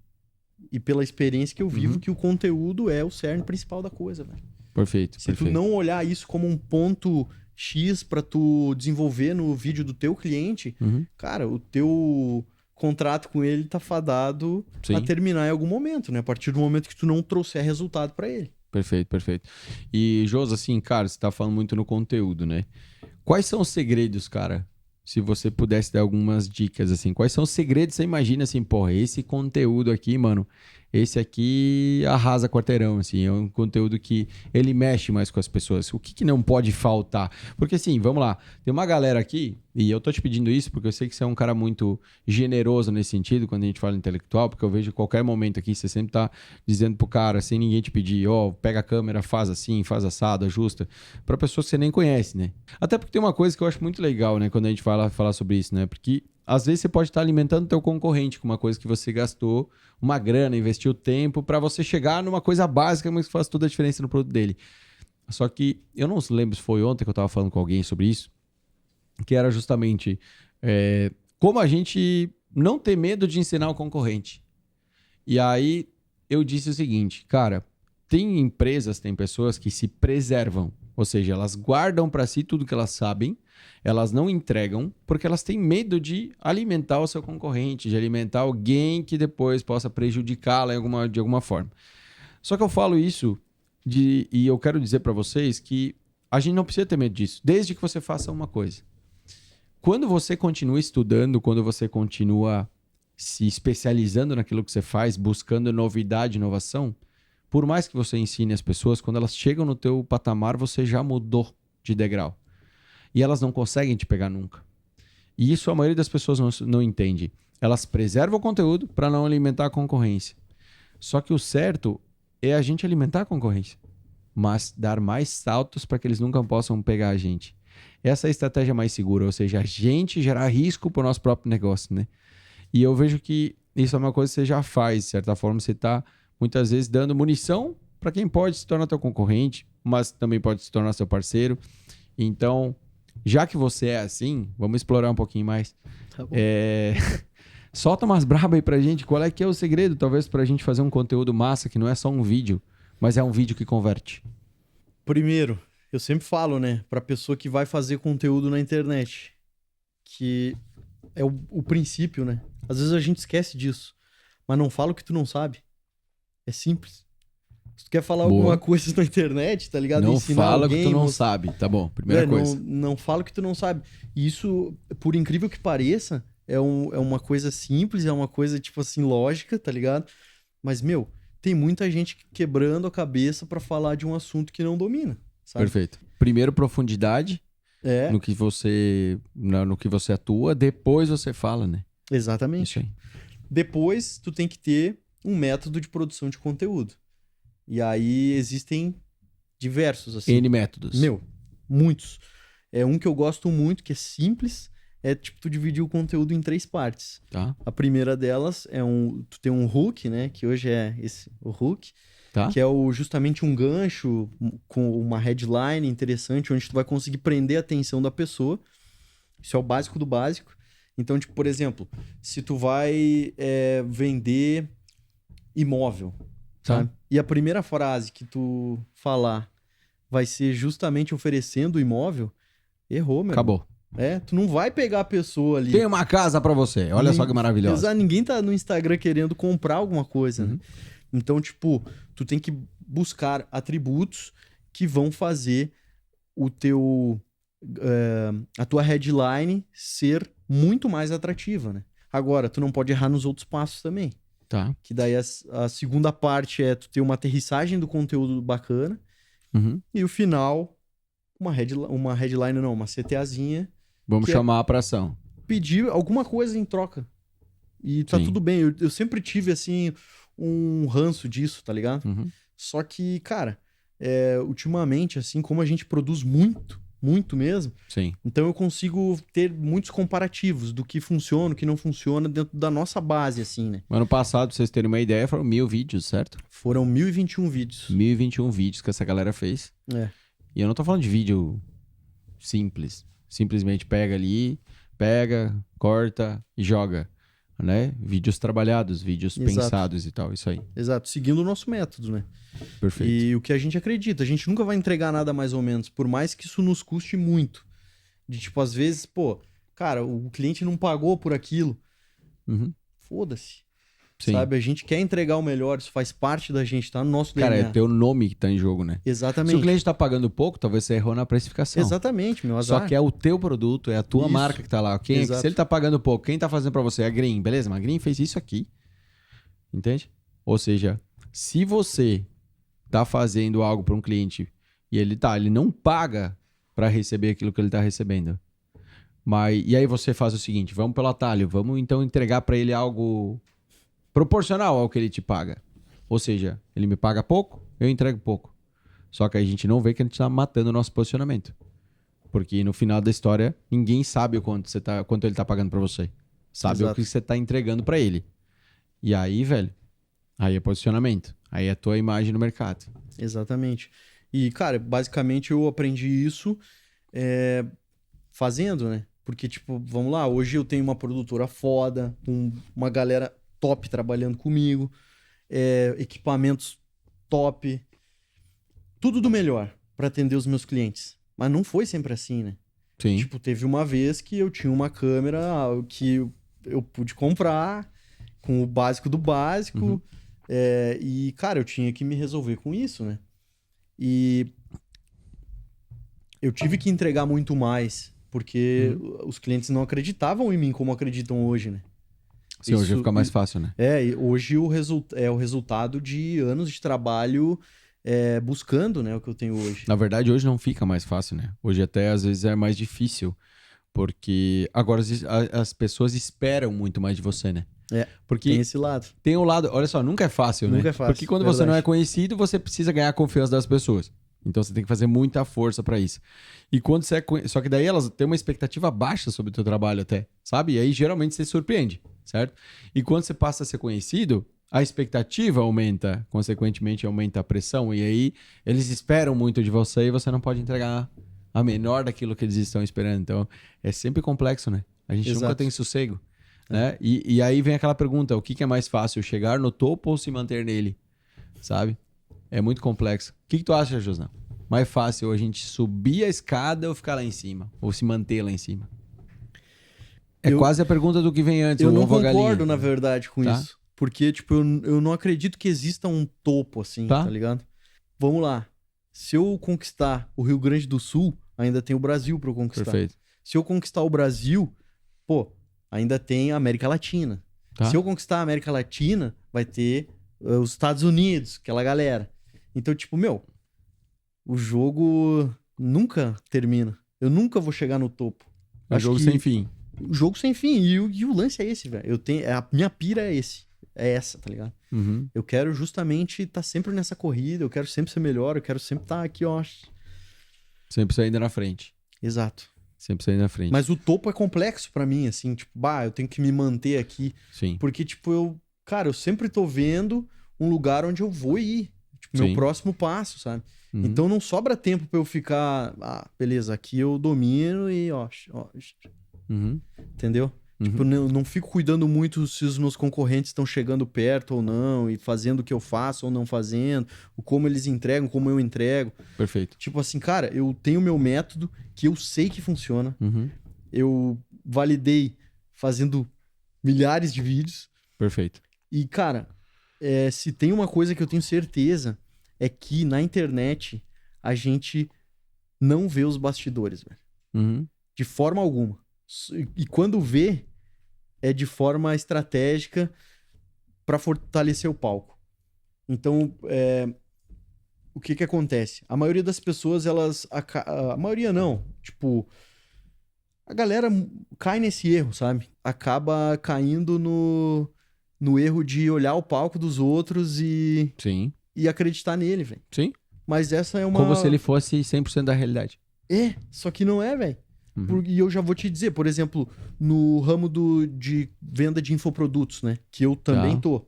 e pela experiência que eu vivo, que o conteúdo é o cerne principal da coisa, velho. Perfeito. Se tu não olhar isso como um ponto X para tu desenvolver no vídeo do teu cliente, cara, o teu contrato com ele tá fadado a terminar em algum momento, né? A partir do momento que tu não trouxer resultado para ele. Perfeito. E, Josi, assim, cara, você tá falando muito no conteúdo, né? Quais são os segredos, cara? Se você pudesse dar algumas dicas, assim. Quais são os segredos? Você imagina, assim, porra, esse conteúdo aqui, mano, esse aqui arrasa quarteirão, assim. É um conteúdo que ele mexe mais com as pessoas. O que não pode faltar? Porque, assim, vamos lá. Tem uma galera aqui, e eu tô te pedindo isso porque eu sei que você é um cara muito generoso nesse sentido, quando a gente fala intelectual, porque eu vejo qualquer momento aqui, você sempre tá dizendo pro cara, sem ninguém te pedir, pega a câmera, faz assim, faz assado, ajusta, pra pessoas que você nem conhece, né? Até porque tem uma coisa que eu acho muito legal, né, quando a gente falar sobre isso, né? Porque às vezes você pode estar alimentando teu concorrente com uma coisa que você gastou uma grana, investiu tempo para você chegar numa coisa básica, mas que faz toda a diferença no produto dele. Só que eu não lembro se foi ontem que eu estava falando com alguém sobre isso, que era justamente como a gente não ter medo de ensinar o concorrente. E aí eu disse o seguinte, cara, tem empresas, tem pessoas que se preservam, ou seja, elas guardam para si tudo que elas sabem, elas não entregam porque elas têm medo de alimentar o seu concorrente, de alimentar alguém que depois possa prejudicá-la de alguma forma. Só que eu falo isso e eu quero dizer para vocês que a gente não precisa ter medo disso, desde que você faça uma coisa. Quando você continua estudando, quando você continua se especializando naquilo que você faz, buscando novidade, inovação, por mais que você ensine as pessoas, quando elas chegam no teu patamar, você já mudou de degrau. E elas não conseguem te pegar nunca. E isso a maioria das pessoas não entende. Elas preservam o conteúdo para não alimentar a concorrência. Só que o certo é a gente alimentar a concorrência, mas dar mais saltos para que eles nunca possam pegar a gente. Essa é a estratégia mais segura, ou seja, a gente gerar risco para o nosso próprio negócio, né? E eu vejo que isso é uma coisa que você já faz, de certa forma, você está muitas vezes dando munição para quem pode se tornar teu concorrente, mas também pode se tornar seu parceiro. Então, já que você é assim, vamos explorar um pouquinho mais. Tá bom. Solta umas braba aí pra gente. Qual é que é o segredo, talvez, pra gente fazer um conteúdo massa, que não é só um vídeo, mas é um vídeo que converte? Primeiro, eu sempre falo, né, pra pessoa que vai fazer conteúdo na internet, que é o princípio, né? Às vezes a gente esquece disso, mas não fala o que tu não sabe. É simples. Se tu quer falar alguma coisa na internet, tá ligado? Não Ensinar fala alguém, o que tu não sabe, tá bom, primeira coisa. Não fala o que tu não sabe. E isso, por incrível que pareça, é uma coisa simples, é uma coisa, tipo assim, lógica, tá ligado? Mas, meu, tem muita gente quebrando a cabeça pra falar de um assunto que não domina, sabe? Perfeito. Primeiro, profundidade É, no que você atua, depois você fala, né? exatamente. Isso aí. Depois, tu tem que ter um método de produção de conteúdo. E aí existem diversos, assim. N métodos. Meu, muitos. É um que eu gosto muito, que é simples, é tipo tu dividir o conteúdo em 3 partes. Tá, A primeira delas é tu tem um hook, né, que hoje é o hook, tá. que é justamente um gancho com uma headline interessante, onde tu vai conseguir prender a atenção da pessoa. Isso é o básico do básico. Então, tipo, por exemplo, se tu vai vender imóvel, Tá. sabe? E a primeira frase que tu falar vai ser justamente oferecendo o imóvel, errou, meu irmão. Acabou. Tu não vai pegar a pessoa ali. Tem uma casa pra você. Olha só que maravilhosa. Exato, ninguém tá no Instagram querendo comprar alguma coisa, né? Então, tipo, tu tem que buscar atributos que vão fazer a tua headline ser muito mais atrativa, né? Agora, tu não pode errar nos outros passos também. Tá. Que daí a segunda parte é tu ter uma aterrissagem do conteúdo bacana Uhum. e o final, uma headline não, uma CTAzinha, Vamos Que é- chamar pra ação. pedir alguma coisa em troca. E tá Sim. tudo bem. Eu sempre tive, assim, um ranço disso, tá ligado? Uhum. Só que, cara, ultimamente, assim, como a gente produz muito, muito mesmo, Sim. então eu consigo ter muitos comparativos do que funciona, o que não funciona dentro da nossa base, assim, né? Ano passado, pra vocês terem uma ideia, foram 1000 vídeos, certo? Foram 1021 vídeos. 1021 vídeos que essa galera fez. É, E eu não tô falando de vídeo simples. Simplesmente pega, corta e joga, né? Vídeos trabalhados, vídeos Exato. pensados e tal, isso aí. exato. Seguindo o nosso método, né? Perfeito. E o que a gente acredita, a gente nunca vai entregar nada mais ou menos, por mais que isso nos custe muito. De tipo, às vezes, pô, cara, o cliente não pagou por aquilo. Uhum. Foda-se. Sim. Sabe? A gente quer entregar o melhor, isso faz parte da gente, tá no nosso Cara, é DNA. o teu nome que tá em jogo, né? Se o Exatamente. cliente tá pagando pouco, talvez você errou na precificação. Exatamente, meu azar. Só que é o teu produto, é a tua Isso. marca que tá lá. Exato. Se ele tá pagando pouco, quem tá fazendo pra você? É a Green, beleza? Mas a Green fez isso aqui. Entende? Ou seja, se você tá fazendo algo para um cliente e ele não paga para receber aquilo que ele tá recebendo. E aí você faz o seguinte, vamos pelo atalho, vamos então entregar para ele algo proporcional ao que ele te paga. Ou seja, ele me paga pouco, eu entrego pouco. Só que a gente não vê que a gente tá matando o nosso posicionamento. Porque no final da história, ninguém sabe o quanto ele tá pagando para você. Sabe Exato. o que você tá entregando para ele. E aí, velho, aí é posicionamento. Aí é a tua imagem no mercado. Exatamente. E, cara, basicamente eu aprendi isso fazendo, né? Porque, tipo, vamos lá, hoje eu tenho uma produtora foda, com uma galera top trabalhando comigo. equipamentos top, tudo do melhor para atender os meus clientes. Mas não foi sempre assim, né? Sim. Tipo, teve uma vez que eu tinha uma câmera que eu pude comprar com o básico do básico. E, cara, eu tinha que me resolver com isso, né? E eu tive que entregar muito mais, porque os clientes não acreditavam em mim como acreditam hoje, né? Sim, hoje fica mais fácil, né? E hoje é o resultado de anos de trabalho buscando, né, o que eu tenho hoje. Na verdade, hoje não fica mais fácil, né? Hoje até às vezes é mais difícil, porque agora as pessoas esperam muito mais de você, né? Porque tem esse lado. Tem o lado, olha só, nunca é fácil, né? Nunca é fácil, Porque quando você não é conhecido, você precisa ganhar a confiança das pessoas. Então você tem que fazer muita força pra isso. E quando você só que daí elas têm uma expectativa baixa sobre o teu trabalho até, sabe? E aí geralmente você se surpreende, certo? E quando você passa a ser conhecido, a expectativa aumenta, consequentemente aumenta a pressão, e aí eles esperam muito de você e você não pode entregar a menor daquilo que eles estão esperando. Então é sempre complexo, né? A gente nunca tem sossego, né? E aí vem aquela pergunta, o que é mais fácil, chegar no topo ou se manter nele, sabe? É muito complexo. O que tu acha, José? Mais fácil a gente subir a escada ou ficar lá em cima? Ou se manter lá em cima? Quase a pergunta do que vem antes. Eu não concordo, na verdade, com isso. Porque, tipo, eu não acredito que exista um topo, assim, tá ligado? Vamos lá. Se eu conquistar o Rio Grande do Sul, ainda tem o Brasil pra eu conquistar. Perfeito. Se eu conquistar o Brasil, pô, ainda tem a América Latina. Se eu conquistar a América Latina, vai ter os Estados Unidos, aquela galera. Então, tipo, o jogo nunca termina. Eu nunca vou chegar no topo. É um jogo sem fim. O jogo sem fim. E o lance é esse, velho. A minha pira é essa, tá ligado? Eu quero justamente estar sempre nessa corrida, eu quero sempre ser melhor, eu quero sempre estar aqui, ó. Sempre saindo na frente. Exato. Sempre saindo na frente. Mas o topo é complexo pra mim, assim, tipo, eu tenho que me manter aqui. Sim. Porque, tipo, eu sempre tô vendo um lugar onde eu vou ir. Tipo, meu próximo passo, sabe? Então não sobra tempo pra eu ficar, beleza, aqui eu domino e ó. Entendeu? Tipo, não fico cuidando muito se os meus concorrentes estão chegando perto ou não, e fazendo o que eu faço ou não fazendo, como eles entregam, como eu entrego. Perfeito. Tipo assim, cara, eu tenho meu método que eu sei que funciona. Eu validei fazendo milhares de vídeos. Perfeito. E, cara, se tem uma coisa que eu tenho certeza, é que na internet a gente não vê os bastidores, velho. De forma alguma. E quando vê, é de forma estratégica para fortalecer o palco. Então, o que acontece? A maioria das pessoas, a maioria não. Tipo, a galera cai nesse erro, sabe? Acaba caindo no erro de olhar o palco dos outros e acreditar nele, velho. Sim. Mas essa é uma... Como se ele fosse 100% da realidade. Só que não é, velho. E eu já vou te dizer, por exemplo, no ramo de venda de infoprodutos, né? Que eu também tô.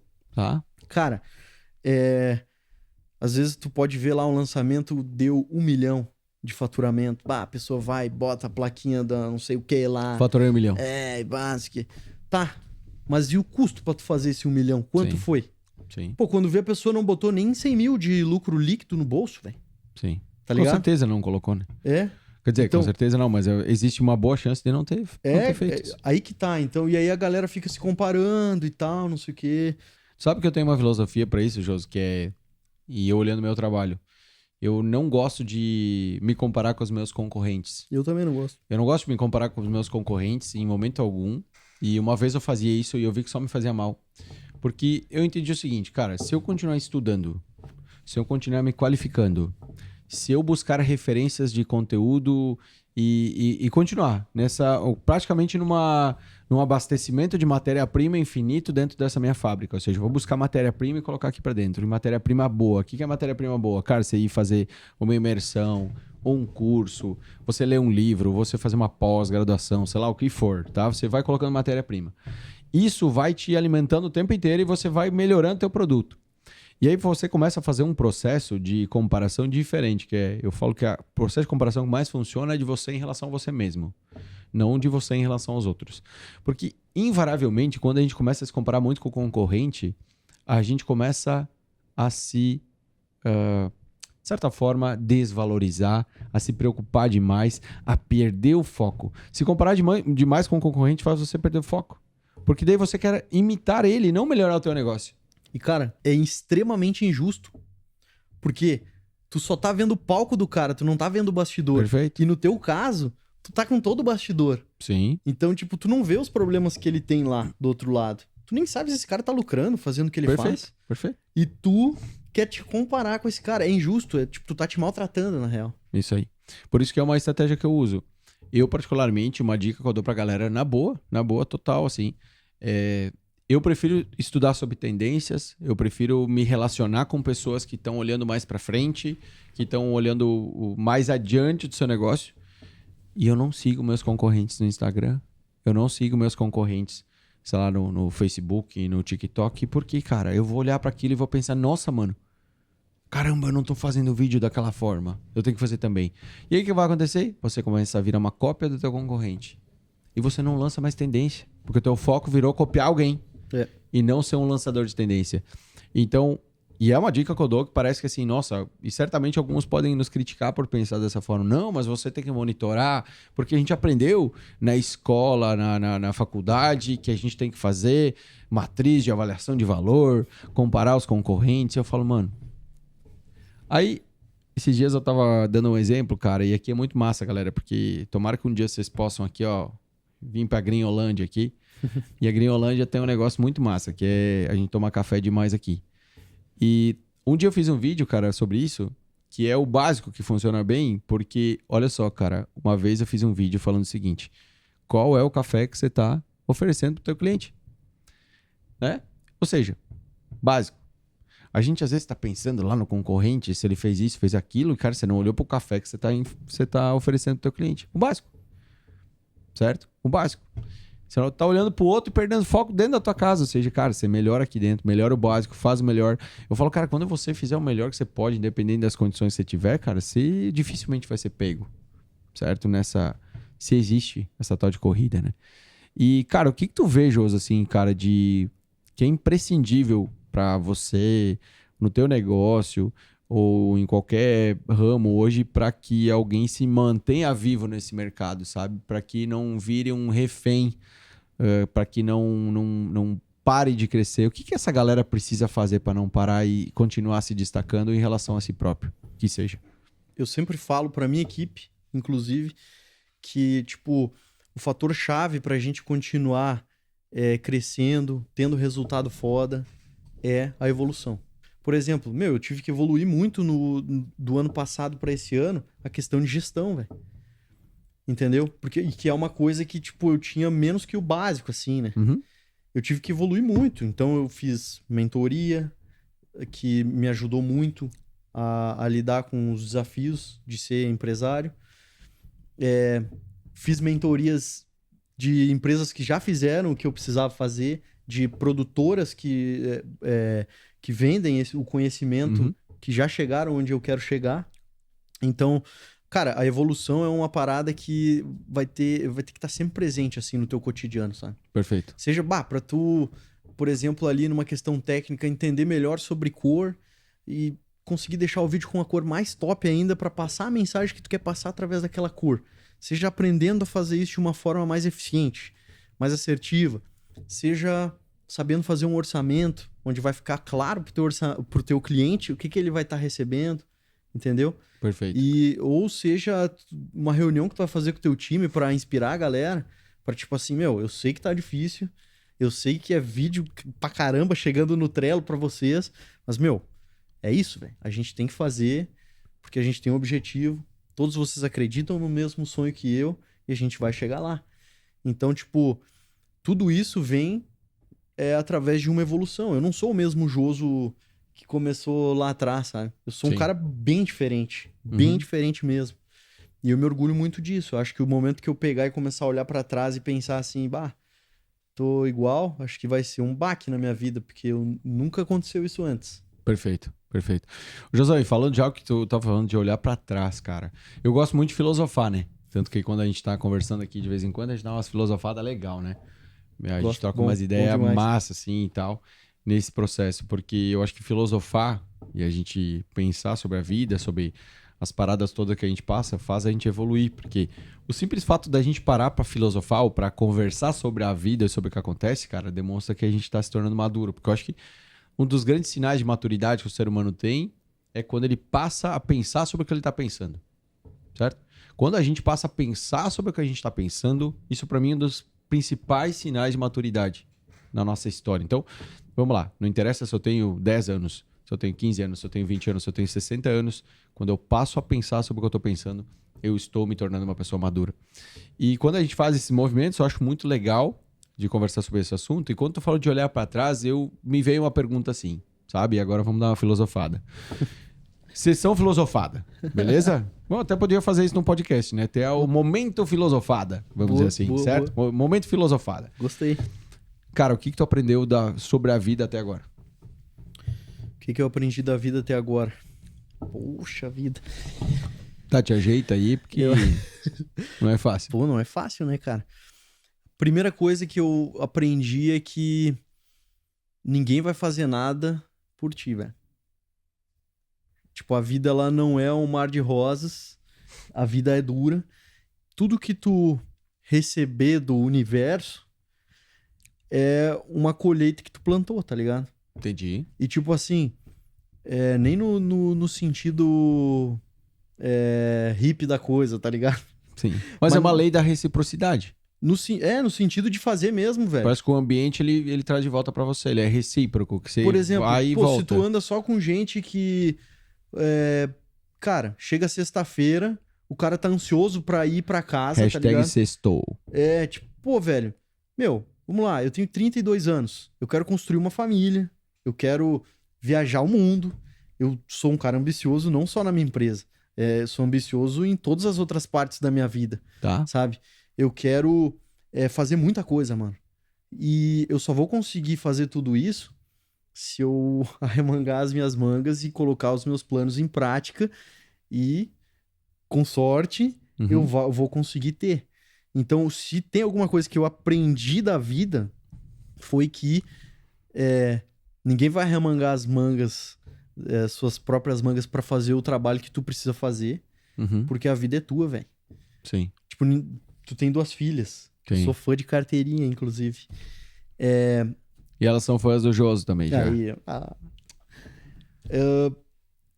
Cara, às vezes tu pode ver lá um lançamento, deu 1 milhão de faturamento. A pessoa vai, bota a plaquinha da não sei o que lá. Faturei 1 milhão. Básico. Tá, mas e o custo pra tu fazer esse 1 milhão? Quanto foi? Sim. Pô, quando vê a pessoa não botou nem 100 mil de lucro líquido no bolso, velho. Sim. Tá ligado? Com certeza não colocou, né? Quer dizer, então, com certeza não, mas existe uma boa chance de não ter feito isso. Aí que tá, então. E aí a galera fica se comparando e tal, não sei o quê. Sabe que eu tenho uma filosofia pra isso, Josi, que é... E eu olhando meu trabalho. Eu não gosto de me comparar com os meus concorrentes. Eu também não gosto. Eu não gosto de me comparar com os meus concorrentes em momento algum. E uma vez eu fazia isso e eu vi que só me fazia mal. Porque eu entendi o seguinte, cara, se eu continuar estudando, se eu continuar me qualificando, se eu buscar referências de conteúdo e continuar praticamente num abastecimento de matéria-prima infinito dentro dessa minha fábrica. Ou seja, eu vou buscar matéria-prima e colocar aqui para dentro. E matéria-prima boa. O que é matéria-prima boa? Cara, você ir fazer uma imersão ou um curso, você ler um livro, você fazer uma pós-graduação, sei lá o que for, tá? Você vai colocando matéria-prima. Isso vai te alimentando o tempo inteiro e você vai melhorando teu produto. E aí você começa a fazer um processo de comparação diferente, eu falo que o processo de comparação que mais funciona é de você em relação a você mesmo, não de você em relação aos outros. Porque, invariavelmente, quando a gente começa a se comparar muito com o concorrente, a gente começa a se, de certa forma, desvalorizar, a se preocupar demais, a perder o foco. Se comparar demais com o concorrente faz você perder o foco. Porque daí você quer imitar ele, não melhorar o teu negócio. E, cara, é extremamente injusto. Porque tu só tá vendo o palco do cara, tu não tá vendo o bastidor. Perfeito. E no teu caso, tu tá com todo o bastidor. Sim. Então, tipo, tu não vê os problemas que ele tem lá do outro lado. Tu nem sabe se esse cara tá lucrando, fazendo o que ele faz. Perfeito. E tu quer te comparar com esse cara. É injusto. É tipo, tu tá te maltratando, na real. Isso aí. Por isso que é uma estratégia que eu uso. Eu, particularmente, uma dica que eu dou pra galera na boa, total, assim. Eu prefiro estudar sobre tendências, eu prefiro me relacionar com pessoas que estão olhando mais pra frente, que estão olhando mais adiante do seu negócio. E eu não sigo meus concorrentes no Instagram, eu não sigo meus concorrentes, sei lá, no Facebook, no TikTok, porque, cara, eu vou olhar pra aquilo e vou pensar, nossa, mano, caramba, eu não tô fazendo vídeo daquela forma, eu tenho que fazer também. E aí o que vai acontecer? Você começa a virar uma cópia do teu concorrente. E você não lança mais tendência, porque o teu foco virou copiar alguém. E não ser um lançador de tendência. Então, e é uma dica que eu dou que parece que assim, nossa, e certamente alguns podem nos criticar por pensar dessa forma. Não, mas você tem que monitorar, porque a gente aprendeu na escola, na faculdade, que a gente tem que fazer matriz de avaliação de valor, comparar os concorrentes. Eu falo, mano... Aí, esses dias eu tava dando um exemplo, cara, e aqui é muito massa, galera, porque tomara que um dia vocês possam aqui, ó, vir pra Grinholândia aqui. E a Grinholândia tem um negócio muito massa, que é a gente tomar café demais aqui. E um dia eu fiz um vídeo, cara, sobre isso, que é o básico que funciona bem, porque, olha só, cara, uma vez eu fiz um vídeo falando o seguinte: qual é o café que você tá oferecendo pro teu cliente? Né? Ou seja, básico. A gente às vezes tá pensando lá no concorrente, se ele fez isso, fez aquilo, e, cara, você não olhou pro café que você tá oferecendo pro teu cliente. O básico. Certo? O básico. Você tá olhando pro outro e perdendo foco dentro da tua casa. Ou seja, cara, você melhora aqui dentro, melhora o básico, faz o melhor. Eu falo, cara, quando você fizer o melhor que você pode, independente das condições que você tiver, cara, você dificilmente vai ser pego. Certo? Se existe essa tal de corrida, né? E, cara, o que tu vê, Josi, assim, cara, que é imprescindível pra você, no teu negócio, ou em qualquer ramo hoje, para que alguém se mantenha vivo nesse mercado, sabe? Para que não vire um refém, para que não pare de crescer. O que essa galera precisa fazer para não parar e continuar se destacando em relação a si próprio? Que seja. Eu sempre falo para minha equipe, inclusive, que, tipo, o fator chave para a gente continuar crescendo, tendo resultado foda, é a evolução. Por exemplo, eu tive que evoluir muito do ano passado para esse ano a questão de gestão, velho. Entendeu? Porque que é uma coisa que, tipo, eu tinha menos que o básico, assim, né? Uhum. Eu tive que evoluir muito. Então, eu fiz mentoria, que me ajudou muito a lidar com os desafios de ser empresário. Fiz mentorias de empresas que já fizeram o que eu precisava fazer, de produtoras que vendem o conhecimento, que já chegaram onde eu quero chegar. Então, cara, a evolução é uma parada que vai ter que estar sempre presente, assim, no teu cotidiano, sabe? Perfeito. Seja, pra tu, por exemplo, ali numa questão técnica, entender melhor sobre cor e conseguir deixar o vídeo com a cor mais top ainda para passar a mensagem que tu quer passar através daquela cor. Seja aprendendo a fazer isso de uma forma mais eficiente, mais assertiva. Seja sabendo fazer um orçamento, onde vai ficar claro pro teu cliente o que ele vai estar recebendo, entendeu? Perfeito. Ou seja, uma reunião que tu vai fazer com o teu time para inspirar a galera, para tipo assim, eu sei que tá difícil, eu sei que é vídeo pra caramba chegando no Trello pra vocês, mas, é isso, velho. A gente tem que fazer, porque a gente tem um objetivo, todos vocês acreditam no mesmo sonho que eu, e a gente vai chegar lá. Então, tipo, tudo isso vem através de uma evolução. Eu não sou o mesmo Joso que começou lá atrás, sabe? Eu sou um cara bem diferente mesmo. E eu me orgulho muito disso. Eu acho que o momento que eu pegar e começar a olhar pra trás e pensar assim, tô igual, acho que vai ser um baque na minha vida, porque nunca aconteceu isso antes. Perfeito. Josué, falando de algo que tu tá falando de olhar pra trás, cara. Eu gosto muito de filosofar, né? Tanto que quando a gente tá conversando aqui de vez em quando, a gente dá umas filosofadas legal, né? A gente troca umas ideias massa, assim, e tal. nesse processo, porque eu acho que filosofar e a gente pensar sobre a vida, sobre as paradas todas que a gente passa, faz a gente evoluir, porque o simples fato da gente parar pra filosofar ou pra conversar sobre a vida e sobre o que acontece, cara, demonstra que a gente tá se tornando maduro, porque eu acho que um dos grandes sinais de maturidade que o ser humano tem é quando ele passa a pensar sobre o que ele tá pensando, certo? Quando a gente passa a pensar sobre o que a gente tá pensando, isso pra mim é um dos principais sinais de maturidade na nossa história. Então, vamos lá, não interessa se eu tenho 10 anos, se eu tenho 15 anos, se eu tenho 20 anos, se eu tenho 60 anos, quando eu passo a pensar sobre o que eu tô pensando, eu estou me tornando uma pessoa madura. E quando a gente faz esses movimentos, eu acho muito legal de conversar sobre esse assunto. E quando tu falou de olhar para trás, me veio uma pergunta assim, sabe? E agora vamos dar uma filosofada. Sessão filosofada, beleza? Bom, até podia fazer isso num podcast, né? Ter o momento filosofada, vamos dizer assim, certo? Momento filosofada. Gostei. Cara, o que tu aprendeu sobre a vida até agora? O que eu aprendi da vida até agora? Poxa vida. Tá, te ajeita aí, porque não é fácil. Pô, não é fácil, né, cara? Primeira coisa que eu aprendi é que ninguém vai fazer nada por ti, velho. Tipo, a vida, ela não é um mar de rosas. A vida é dura. Tudo que tu receber do universo é uma colheita que tu plantou, tá ligado? Entendi. E tipo assim, nem no sentido hippie da coisa, tá ligado? Sim. Mas é uma lei da reciprocidade. No sentido de fazer mesmo, velho. Parece que o ambiente, ele traz de volta pra você. Ele é recíproco. Que você Por exemplo, vai e volta. se tu anda só com gente que... cara, chega sexta-feira, o cara tá ansioso pra ir pra casa, tá ligado? #sextou. Tipo, pô, velho, meu, vamos lá, eu tenho 32 anos, eu quero construir uma família, eu quero viajar o mundo, eu sou um cara ambicioso não só na minha empresa, sou ambicioso em todas as outras partes da minha vida, Tá. sabe? Eu quero fazer muita coisa, mano. E eu só vou conseguir fazer tudo isso se eu arremangar as minhas mangas e colocar os meus planos em prática e, com sorte, eu vou conseguir ter. Então, se tem alguma coisa que eu aprendi da vida, foi que ninguém vai arremangar as mangas, suas próprias mangas pra fazer o trabalho que tu precisa fazer, porque a vida é tua, velho. Sim. Tipo, tu tem 2 filhas. Tem. Eu sou fã de carteirinha, inclusive. E elas são fãs do Joso também, já. Aí,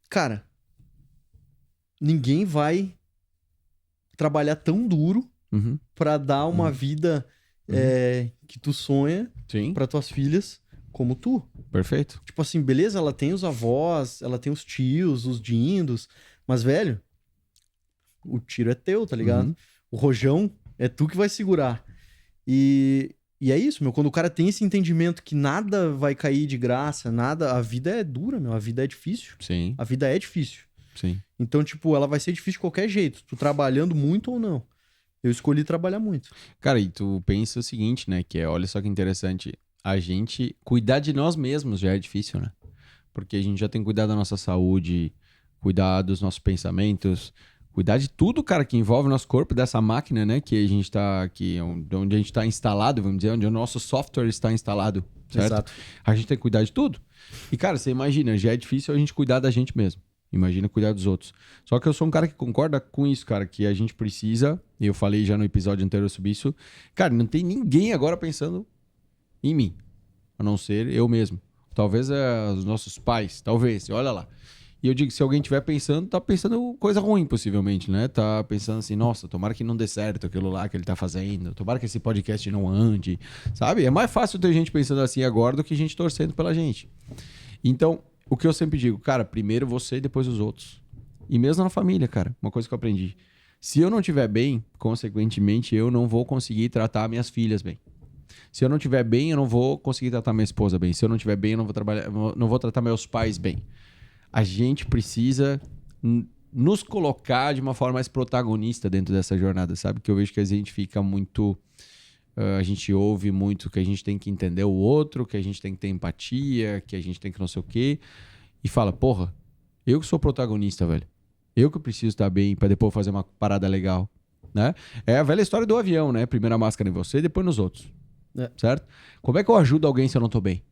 cara, ninguém vai trabalhar tão duro pra dar uma vida que tu sonha Sim. pra tuas filhas como tu. Perfeito. Tipo assim, beleza, ela tem os avós, ela tem os tios, os dindos, mas, velho, o tiro é teu, tá ligado? O rojão é tu que vai segurar. E é isso, meu. Quando o cara tem esse entendimento que nada vai cair de graça, nada... A vida é dura, meu. A vida é difícil. Sim. A vida é difícil. Sim. Então, tipo, ela vai ser difícil de qualquer jeito. Tu trabalhando muito ou não. Eu escolhi trabalhar muito. Cara, e tu pensa o seguinte, né? Que olha só que interessante. A gente cuidar de nós mesmos já é difícil, né? Porque a gente já tem que cuidar da nossa saúde, cuidar dos nossos pensamentos... Cuidar de tudo, cara, que envolve o nosso corpo, dessa máquina, né? Que a gente tá aqui, onde a gente tá instalado, vamos dizer, onde o nosso software está instalado, certo? Exato. A gente tem que cuidar de tudo. E, cara, você imagina, já é difícil a gente cuidar da gente mesmo. Imagina cuidar dos outros. Só que eu sou um cara que concorda com isso, cara, que a gente precisa, e eu falei já no episódio anterior sobre isso, cara, não tem ninguém agora pensando em mim, a não ser eu mesmo. Talvez os nossos pais, talvez, olha lá. E eu digo, se alguém estiver pensando, tá pensando coisa ruim, possivelmente, né? Tá pensando assim, nossa, tomara que não dê certo aquilo lá que ele tá fazendo. Tomara que esse podcast não ande, sabe? É mais fácil ter gente pensando assim agora do que gente torcendo pela gente. Então, o que eu sempre digo, cara, primeiro você e depois os outros. E mesmo na família, cara, uma coisa que eu aprendi. Se eu não estiver bem, consequentemente, eu não vou conseguir tratar minhas filhas bem. Se eu não estiver bem, eu não vou conseguir tratar minha esposa bem. Se eu não estiver bem, eu não vou tratar meus pais bem. A gente precisa nos colocar de uma forma mais protagonista dentro dessa jornada, sabe? Que eu vejo que a gente fica muito... a gente ouve muito que a gente tem que entender o outro, que a gente tem que ter empatia, que a gente tem que não sei o quê. E fala, porra, eu que sou protagonista, velho. Eu que preciso estar bem pra depois fazer uma parada legal, né? É a velha história do avião, né? Primeiro a máscara em você e depois nos outros, certo? Como é que eu ajudo alguém se eu não tô bem?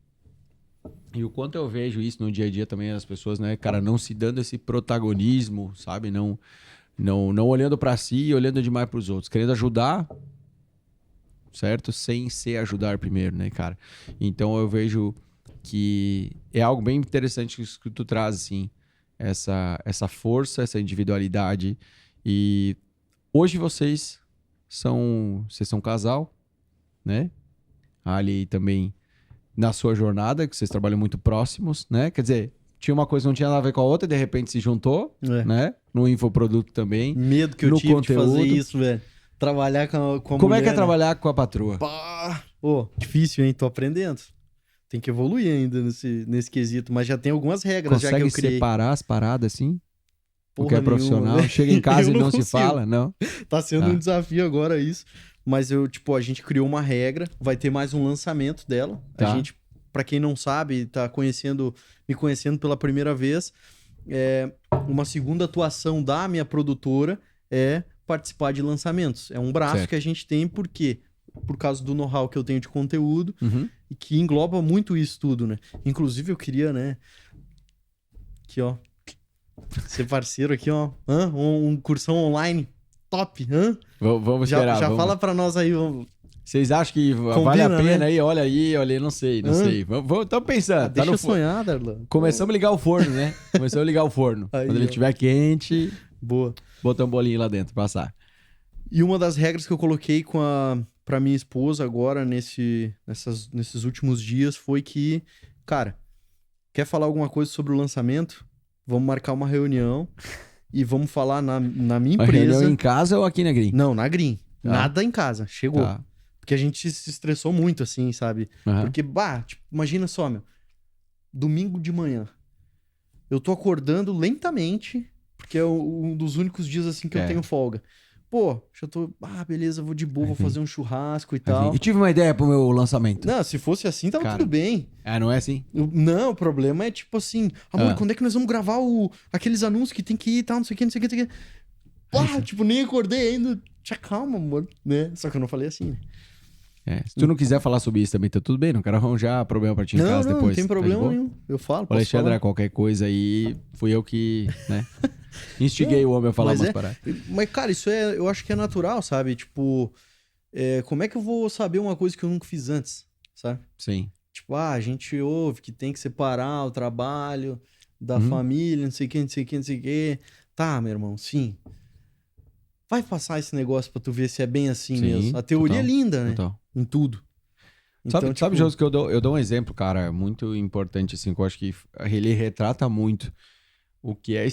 E o quanto eu vejo isso no dia a dia também, as pessoas, né, cara, não se dando esse protagonismo, sabe? Não olhando pra si e olhando demais pros outros. Querendo ajudar, certo? Sem se ajudar primeiro, né, cara? Então eu vejo que é algo bem interessante isso que tu traz, assim, essa força, essa individualidade. E hoje vocês são um casal, né? Ali também na sua jornada, que vocês trabalham muito próximos, né? Quer dizer, tinha uma coisa que não tinha nada a ver com a outra, e de repente se juntou, né? No infoproduto também. Medo que eu no tive conteúdo. de fazer isso, velho. Trabalhar com a Como mulher, é que é né? trabalhar com a patroa? Pá! Ô, difícil, hein? Tô aprendendo. Tem que evoluir ainda nesse quesito, mas já tem algumas regras já que Consegue eu criei. separar as paradas assim? Porra Porque é nenhuma, profissional, velho. chega em casa Eu e não consigo. se fala, não? Tá sendo um desafio agora isso. Mas a gente criou uma regra, vai ter mais um lançamento dela. Tá. A gente, pra quem não sabe, tá me conhecendo pela primeira vez, uma segunda atuação da minha produtora é participar de lançamentos. É um braço Certo. que a gente tem, por quê? Por causa do know-how que eu tenho de conteúdo Uhum. e que engloba muito isso tudo, né? Inclusive, eu queria, né? Aqui, ó. Ser parceiro aqui, ó. Um cursão online top, hã? Vamos esperar. Já vamos. fala pra nós aí, vamos. Vocês acham que vale a pena né? aí? Olha aí, não sei, não sei. Estamos pensando. Deixa no eu sonhar, Darlan. Começamos a ligar o forno, né? Começamos a ligar o forno. Aí, Quando ele ó. estiver quente, Boa. botar um bolinho lá dentro, passar. E uma das regras que eu coloquei pra minha esposa agora, nesses últimos dias, foi que, cara, quer falar alguma coisa sobre o lançamento? Vamos marcar uma reunião e vamos falar na minha Uma empresa. reunião em casa ou aqui na Green? Não, na Green. Tá. Nada em casa. Chegou. Tá. Porque a gente se estressou muito, assim, sabe? Aham. Porque, tipo, imagina só, meu. Domingo de manhã. Eu tô acordando lentamente, porque é um dos únicos dias, assim, que eu tenho folga. Pô, já tô... beleza, vou de boa, vou fazer um churrasco e tal. Eu tive uma ideia pro meu lançamento. Não, se fosse assim, tava Cara. tudo bem. Não é assim? Não, o problema é tipo assim... Amor, quando é que nós vamos gravar aqueles anúncios que tem que ir e tal, não sei o que, não sei o que, não sei o que. Pá, tipo, nem acordei ainda. Te acalma, amor, né? Só que eu não falei assim, né? Se tu não quiser falar sobre isso também, tá tudo bem. Não quero arranjar problema pra ti em casa Não, depois. não tem Tá de problema boa? nenhum. Eu falo, Ô, posso Alexandre, falar. qualquer coisa aí, fui eu que, né? Instiguei o homem a falar Mas umas paradas. Mas, cara, isso eu acho que é natural, sabe? Tipo, como é que eu vou saber uma coisa que eu nunca fiz antes, sabe? Sim. Tipo, a gente ouve que tem que separar o trabalho da família, não sei o que, não sei o que, não sei o que. Tá, meu irmão, sim. Vai passar esse negócio pra tu ver se é bem assim Sim, mesmo. A teoria total, é linda, né? Total. Em tudo. Sabe, tipo, Josi, que eu dou um exemplo, cara, muito importante, assim, que eu acho que ele retrata muito o que é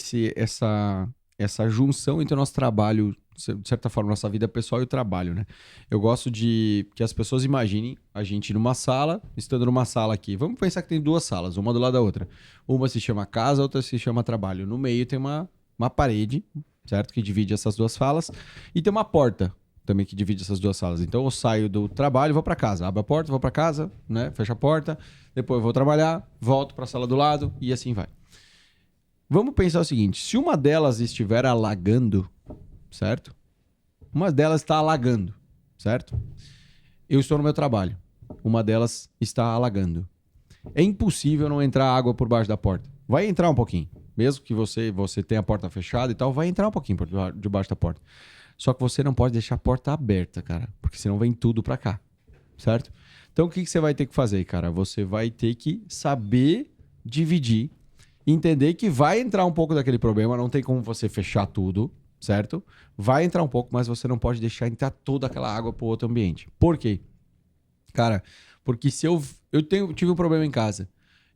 essa junção entre o nosso trabalho, de certa forma, nossa vida pessoal e o trabalho, né? Eu gosto de que as pessoas imaginem a gente numa sala, estando numa sala aqui. Vamos pensar que tem duas salas, uma do lado da outra. Uma se chama casa, outra se chama trabalho. No meio tem uma parede, certo? Que divide essas duas salas. E tem uma porta também que divide essas duas salas. Então eu saio do trabalho e vou para casa. Abro a porta, vou para casa, né? Fecho a porta. Depois eu vou trabalhar, volto para a sala do lado e assim vai. Vamos pensar o seguinte, se uma delas estiver alagando, certo? Uma delas está alagando, certo? Eu estou no meu trabalho. Uma delas está alagando. É impossível não entrar água por baixo da porta. Vai entrar um pouquinho. Mesmo que você tenha a porta fechada e tal, vai entrar um pouquinho por debaixo da porta. Só que você não pode deixar a porta aberta, cara. Porque senão vem tudo pra cá, certo? Então o que você vai ter que fazer, cara? Você vai ter que saber dividir, entender que vai entrar um pouco daquele problema, não tem como você fechar tudo, certo? Vai entrar um pouco, mas você não pode deixar entrar toda aquela água pro outro ambiente. Por quê? Cara, porque se eu tive um problema em casa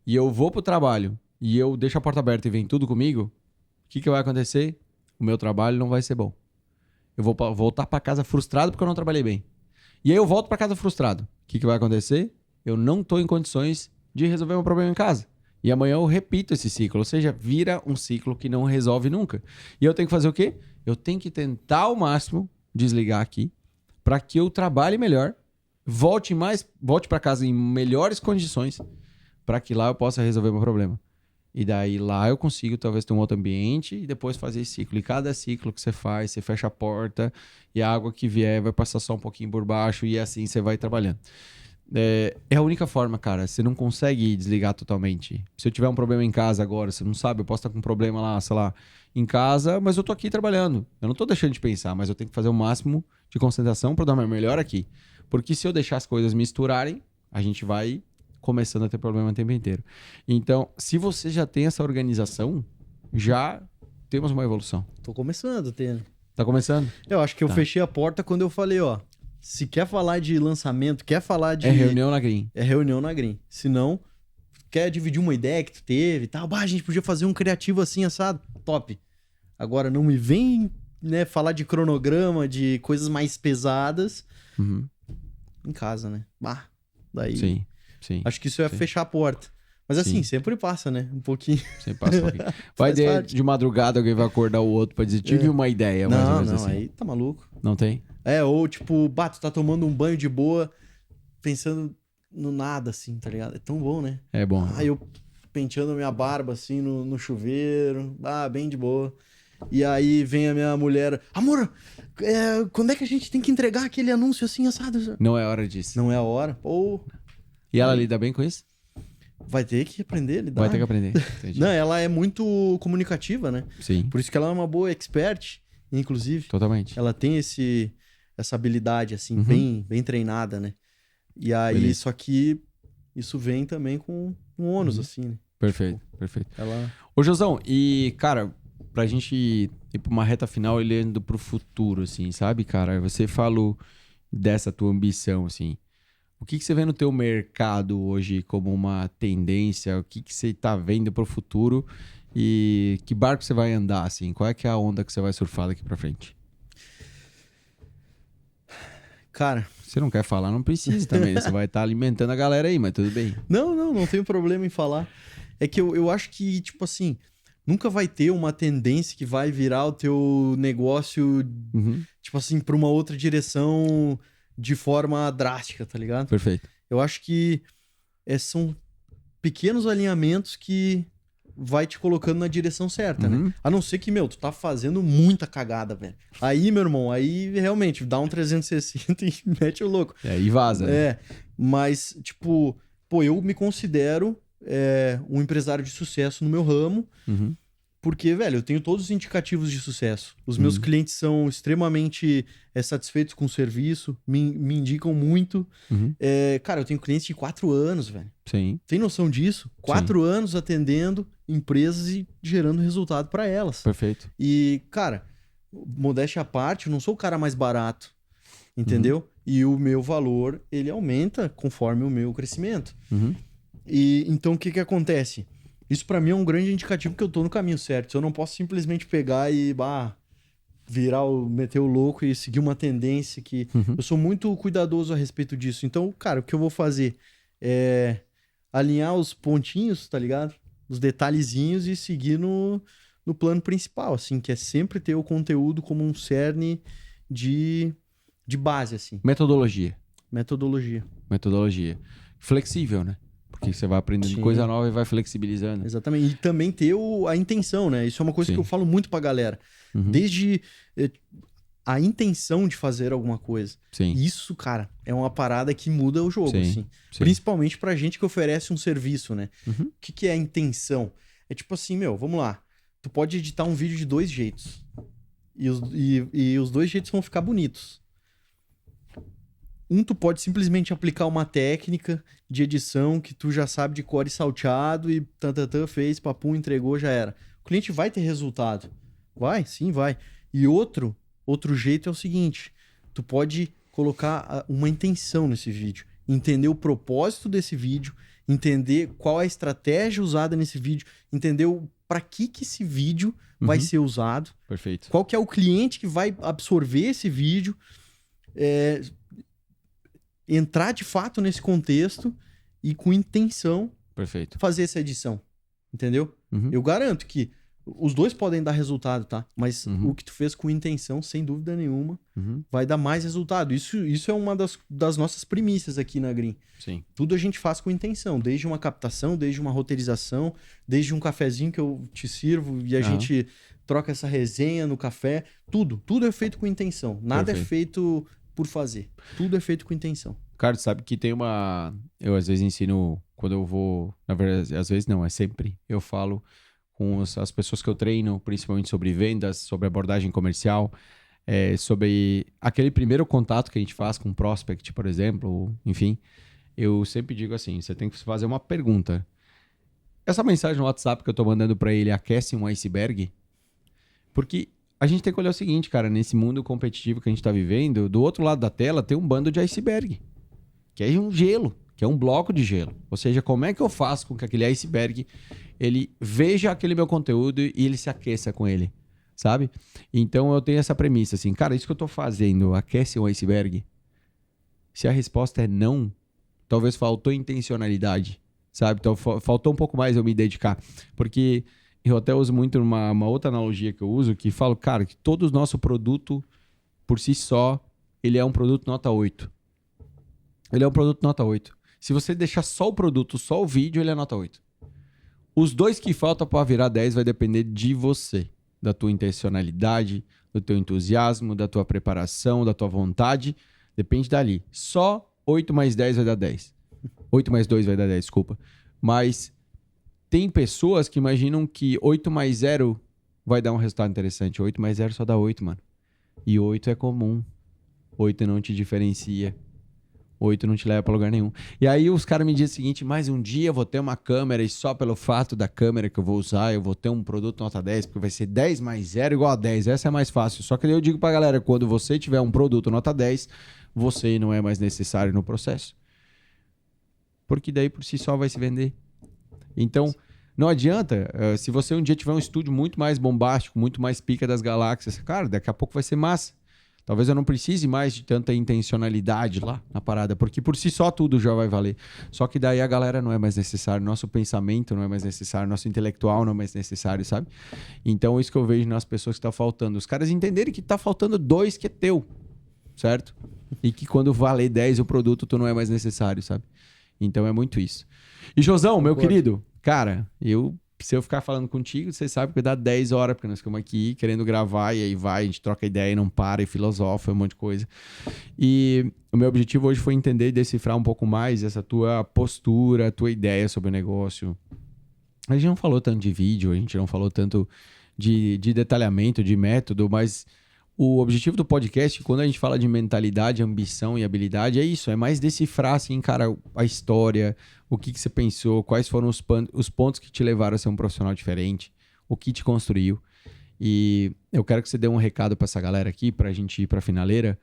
e eu vou pro trabalho e eu deixo a porta aberta e vem tudo comigo, o que vai acontecer? O meu trabalho não vai ser bom. Eu vou voltar pra casa frustrado porque eu não trabalhei bem. E aí eu volto pra casa frustrado. O que vai acontecer? Eu não tô em condições de resolver meu problema em casa. E amanhã eu repito esse ciclo. Ou seja, vira um ciclo que não resolve nunca. E eu tenho que fazer o quê? Eu tenho que tentar ao máximo desligar aqui para que eu trabalhe melhor, volte para casa em melhores condições para que lá eu possa resolver meu problema. E daí lá eu consigo talvez ter um outro ambiente e depois fazer esse ciclo. E cada ciclo que você faz, você fecha a porta e a água que vier vai passar só um pouquinho por baixo e assim você vai trabalhando. é a única forma, cara. Você não consegue desligar totalmente. Se eu tiver um problema em casa agora, você não sabe, eu posso estar com um problema lá, sei lá, em casa, mas eu tô aqui trabalhando. Eu não tô deixando de pensar, mas eu tenho que fazer o máximo de concentração para dar o meu melhor aqui. Porque se eu deixar as coisas misturarem, a gente vai começando a ter problema o tempo inteiro. Então, se você já tem essa organização, já temos uma evolução. Tô começando, tendo. Tá começando? Eu acho que eu fechei a porta quando eu falei, ó, se quer falar de lançamento, quer falar de... É reunião na Green. É reunião na Green. Se não, quer dividir uma ideia que tu teve e tal, a gente podia fazer um criativo assim, assado, top. Agora, não me vem, né, falar de cronograma, de coisas mais pesadas em casa, né? Daí... Sim. Acho que isso é fechar a porta. Mas assim, sempre passa, né? Um pouquinho. Sempre passa um pouquinho. Vai de madrugada, alguém vai acordar o outro pra dizer, tive uma ideia, mais ou menos assim. Aí tá maluco. Não tem? Ou tipo, tu tá tomando um banho de boa, pensando no nada, assim, tá ligado? É tão bom, né? É bom. Eu penteando a minha barba, assim, no chuveiro, bem de boa. E aí vem a minha mulher, amor, quando é que a gente tem que entregar aquele anúncio assim, assado? Não é hora disso. Não é a hora. E ela lida bem com isso? Vai ter que aprender a lidar. Vai ter que aprender. Entendi. Não, ela é muito comunicativa, né? Sim. Por isso que ela é uma boa expert, inclusive. Totalmente. Ela tem essa habilidade, assim, bem treinada, né? E aí, Beleza. só que isso vem também com um ônus, assim, né? Perfeito. Ela... Ô, Josão, e, cara, pra gente ir pra uma reta final olhando pro futuro, assim, sabe, cara? Você falou dessa tua ambição, assim. O que você vê no teu mercado hoje como uma tendência? O que você tá vendo pro futuro? E que barco você vai andar, assim? Qual é que é a onda que você vai surfar daqui pra frente? Cara... Você não quer falar, não precisa também. Você vai estar alimentando a galera aí, mas tudo bem. Não tenho problema em falar. É que eu acho que, tipo assim, nunca vai ter uma tendência que vai virar o teu negócio, tipo assim, pra uma outra direção... de forma drástica, tá ligado? Perfeito. Eu acho que são pequenos alinhamentos que vai te colocando na direção certa, né? A não ser que, tu tá fazendo muita cagada, velho. Aí, meu irmão, aí realmente dá um 360 e mete o louco. E vaza, né? Mas, tipo, eu me considero um empresário de sucesso no meu ramo, porque, velho, eu tenho todos os indicativos de sucesso. Os meus clientes são extremamente satisfeitos com o serviço, me indicam muito. Cara, eu tenho clientes de 4 anos, velho. Sim. Tem noção disso? 4 anos atendendo empresas e gerando resultado para elas. Perfeito. E, cara, modéstia à parte, eu não sou o cara mais barato, entendeu? E o meu valor, ele aumenta conforme o meu crescimento. E então, o que acontece? Isso pra mim é um grande indicativo que eu tô no caminho certo. Eu não posso simplesmente pegar e meter o louco e seguir uma tendência que... Eu sou muito cuidadoso a respeito disso. Então, cara, o que eu vou fazer é alinhar os pontinhos, tá ligado? Os detalhezinhos e seguir no plano principal, assim, que é sempre ter o conteúdo como um cerne de base, assim. Metodologia. Flexível, né? Porque você vai aprendendo coisa nova e vai flexibilizando. Exatamente. E também ter a intenção, né? Isso é uma coisa que eu falo muito pra galera. Desde a intenção de fazer alguma coisa. Isso, cara, é uma parada que muda o jogo, assim. Principalmente pra gente que oferece um serviço, né? O que é a intenção? É tipo assim, vamos lá. Tu pode editar um vídeo de 2 jeitos. E os 2 jeitos vão ficar bonitos. Tu pode simplesmente aplicar uma técnica de edição que tu já sabe de cor e salteado e fez, papum, entregou, já era. O cliente vai ter resultado. Vai? Sim, vai. E outro jeito é o seguinte, tu pode colocar uma intenção nesse vídeo, entender o propósito desse vídeo, entender qual é a estratégia usada nesse vídeo, entender para que esse vídeo vai ser usado. Perfeito. Qual que é o cliente que vai absorver esse vídeo, entrar de fato nesse contexto e com intenção fazer essa edição, entendeu? Eu garanto que os dois podem dar resultado, tá? Mas o que tu fez com intenção, sem dúvida nenhuma, vai dar mais resultado. Isso é uma das nossas primícias aqui na Green. Sim. Tudo a gente faz com intenção, desde uma captação, desde uma roteirização, desde um cafezinho que eu te sirvo e a gente troca essa resenha no café. Tudo é feito com intenção. Nada é feito por fazer. Tudo é feito com intenção. Cara, sabe que tem uma... Eu às vezes ensino, quando eu vou... Na verdade, às vezes não, é sempre. Eu falo com as pessoas que eu treino, principalmente sobre vendas, sobre abordagem comercial, sobre aquele primeiro contato que a gente faz com um prospect, por exemplo, enfim. Eu sempre digo assim, você tem que fazer uma pergunta. Essa mensagem no WhatsApp que eu tô mandando pra ele aquece um iceberg? Porque a gente tem que olhar o seguinte, cara, nesse mundo competitivo que a gente tá vivendo, do outro lado da tela tem um bando de iceberg, que é um gelo, que é um bloco de gelo. Ou seja, como é que eu faço com que aquele iceberg, ele veja aquele meu conteúdo e ele se aqueça com ele, sabe? Então eu tenho essa premissa assim, cara, isso que eu tô fazendo aquece um iceberg? Se a resposta é não, talvez faltou intencionalidade, sabe? Então faltou um pouco mais eu me dedicar, porque eu até uso muito uma outra analogia que eu uso, que falo, cara, que todo o nosso produto, por si só, ele é um produto nota 8. Ele é um produto nota 8. Se você deixar só o produto, só o vídeo, ele é nota 8. Os 2 que faltam para virar 10 vai depender de você, da tua intencionalidade, do teu entusiasmo, da tua preparação, da tua vontade. Depende dali. Só 8 mais 10 vai dar 10. 8 mais 2 vai dar 10, desculpa. Mas tem pessoas que imaginam que 8 mais 0 vai dar um resultado interessante. 8 mais 0 só dá 8, mano. E 8 é comum. 8 não te diferencia. 8 não te leva pra lugar nenhum. E aí os caras me dizem o seguinte, mas um dia eu vou ter uma câmera e só pelo fato da câmera que eu vou usar, eu vou ter um produto nota 10, porque vai ser 10 mais 0 igual a 10. Essa é mais fácil. Só que eu digo pra galera, quando você tiver um produto nota 10, você não é mais necessário no processo. Porque daí por si só vai se vender. Então, não adianta, se você um dia tiver um estúdio muito mais bombástico, muito mais pica das galáxias, cara, daqui a pouco vai ser massa. Talvez eu não precise mais de tanta intencionalidade lá na parada, porque por si só tudo já vai valer. Só que daí a galera não é mais necessário, nosso pensamento não é mais necessário, nosso intelectual não é mais necessário, sabe? Então isso que eu vejo nas pessoas que tá faltando. Os caras entenderem que tá faltando 2 que é teu, certo? E que quando valer 10 o produto, tu não é mais necessário, sabe? Então é muito isso. E Josão, meu querido, cara, se eu ficar falando contigo, você sabe que dá 10 horas, porque nós ficamos aqui querendo gravar, e aí vai, a gente troca ideia e não para, e filosofa, um monte de coisa. E o meu objetivo hoje foi entender e decifrar um pouco mais essa tua postura, a tua ideia sobre o negócio. A gente não falou tanto de vídeo, a gente não falou tanto de detalhamento, de método, mas o objetivo do podcast, quando a gente fala de mentalidade, ambição e habilidade, é isso, é mais decifrar, assim, cara, a história, o que você pensou, quais foram os pontos que te levaram a ser um profissional diferente, o que te construiu. E eu quero que você dê um recado pra essa galera aqui, pra gente ir pra finaleira.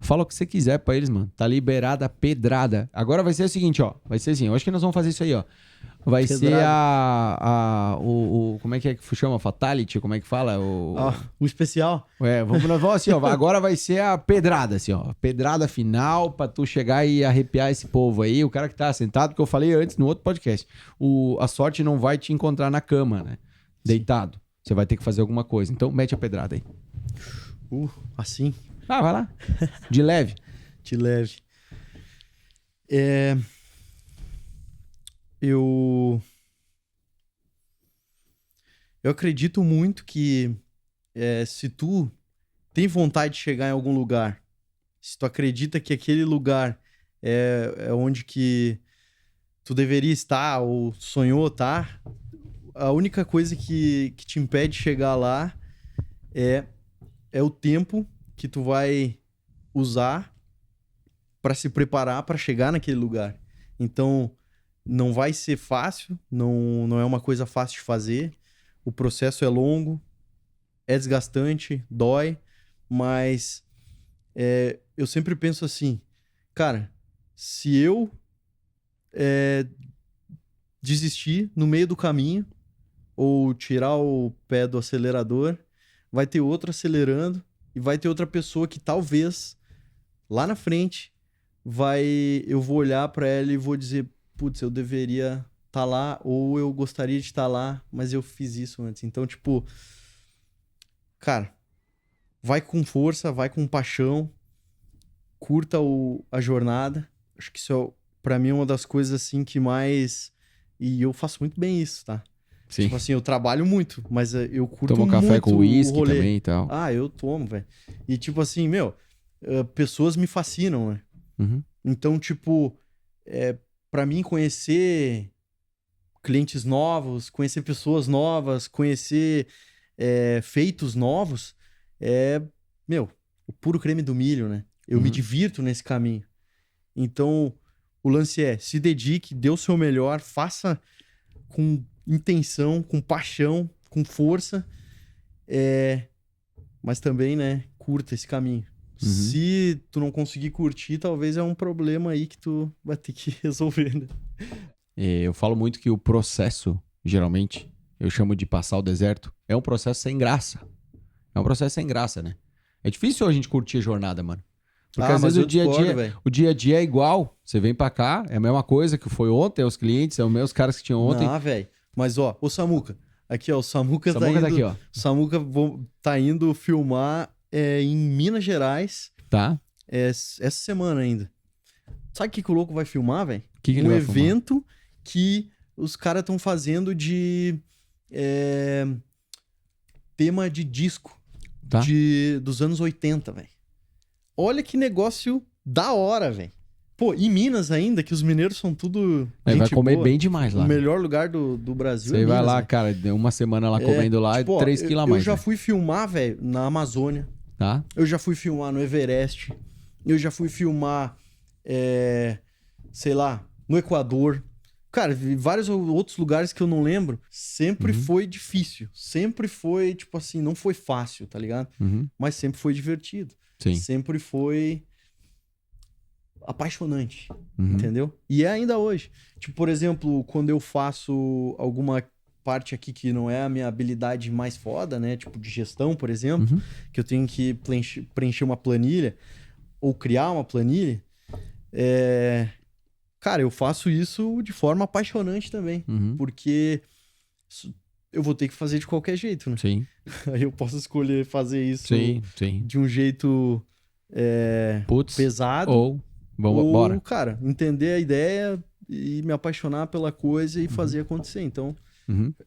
Fala o que você quiser pra eles, mano. Tá liberada a pedrada. Agora vai ser o seguinte, ó. Vai ser assim, eu acho que nós vamos fazer isso aí, ó. Vai ser como é que chama? Fatality? Como é que fala? O especial. Nós vamos assim, ó. Agora vai ser a pedrada, assim, ó. Pedrada final pra tu chegar e arrepiar esse povo aí. O cara que tá sentado, que eu falei antes no outro podcast. A sorte não vai te encontrar na cama, né? Deitado. Você vai ter que fazer alguma coisa. Então, mete a pedrada aí. Assim? Ah, vai lá. De leve. De leve. Eu acredito muito que se tu tem vontade de chegar em algum lugar, se tu acredita que aquele lugar é onde que tu deveria estar ou sonhou estar, a única coisa que te impede de chegar lá é o tempo que tu vai usar para se preparar para chegar naquele lugar. Então, não vai ser fácil, não é uma coisa fácil de fazer. O processo é longo, é desgastante, dói, mas eu sempre penso assim, cara, se eu desistir no meio do caminho ou tirar o pé do acelerador, vai ter outro acelerando e vai ter outra pessoa que talvez lá na frente eu vou olhar para ela e vou dizer, putz, eu deveria estar lá, ou eu gostaria de estar lá, mas eu fiz isso antes. Então, tipo, cara, vai com força, vai com paixão, curta a jornada. Acho que isso pra mim é uma das coisas assim que mais... E eu faço muito bem isso, tá? Sim. Tipo assim, eu trabalho muito, mas eu curto muito. Toma café com uísque também e tal. Ah, eu tomo, velho. E tipo assim, pessoas me fascinam, né? Uhum. Então, tipo, para mim conhecer clientes novos, conhecer pessoas novas, conhecer feitos novos, o puro creme do milho, né? Eu me divirto nesse caminho. Então, o lance se dedique, dê o seu melhor, faça com intenção, com paixão, com força, mas também, né, curta esse caminho. Se tu não conseguir curtir, talvez é um problema aí que tu vai ter que resolver, né? Eu falo muito que o processo, geralmente, eu chamo de passar o deserto, é um processo sem graça. É um processo sem graça, né? É difícil a gente curtir a jornada, mano. Porque às vezes o dia a dia é igual. Você vem pra cá, é a mesma coisa que foi ontem, os clientes, é os mesmos caras que tinham ontem. Ah, velho. Mas, ó, o Samuca. Aqui, ó, o Samuca tá indo... aqui, ó. O Samuca tá indo filmar em Minas Gerais. Tá. Essa semana ainda. Sabe o que o louco vai filmar, velho? Que ele vai evento filmar? Que os caras estão fazendo de tema de disco dos anos 80, velho. Olha que negócio da hora, velho. Pô, em Minas ainda, que os mineiros são tudo vai comer boa, bem demais lá. O melhor lugar do Brasil. Você vai lá, cara, uma semana lá comendo lá, tipo, 3 quilos a mais. Eu já fui filmar, velho, na Amazônia. Tá. Eu já fui filmar no Everest. Eu já fui filmar, sei lá, no Equador. Cara, vários outros lugares que eu não lembro. Sempre foi difícil. Sempre foi, tipo assim, não foi fácil, tá ligado? Mas sempre foi divertido. Sim. Sempre foi apaixonante, entendeu? E é ainda hoje. Tipo, por exemplo, quando eu faço alguma parte aqui que não é a minha habilidade mais foda, né? Tipo, de gestão, por exemplo, que eu tenho que preencher uma planilha ou criar uma planilha, cara, eu faço isso de forma apaixonante também, porque eu vou ter que fazer de qualquer jeito, né? Sim. Aí eu posso escolher fazer isso sim. de um jeito pesado. Ou, bora. Cara, entender a ideia e me apaixonar pela coisa e fazer acontecer. Então,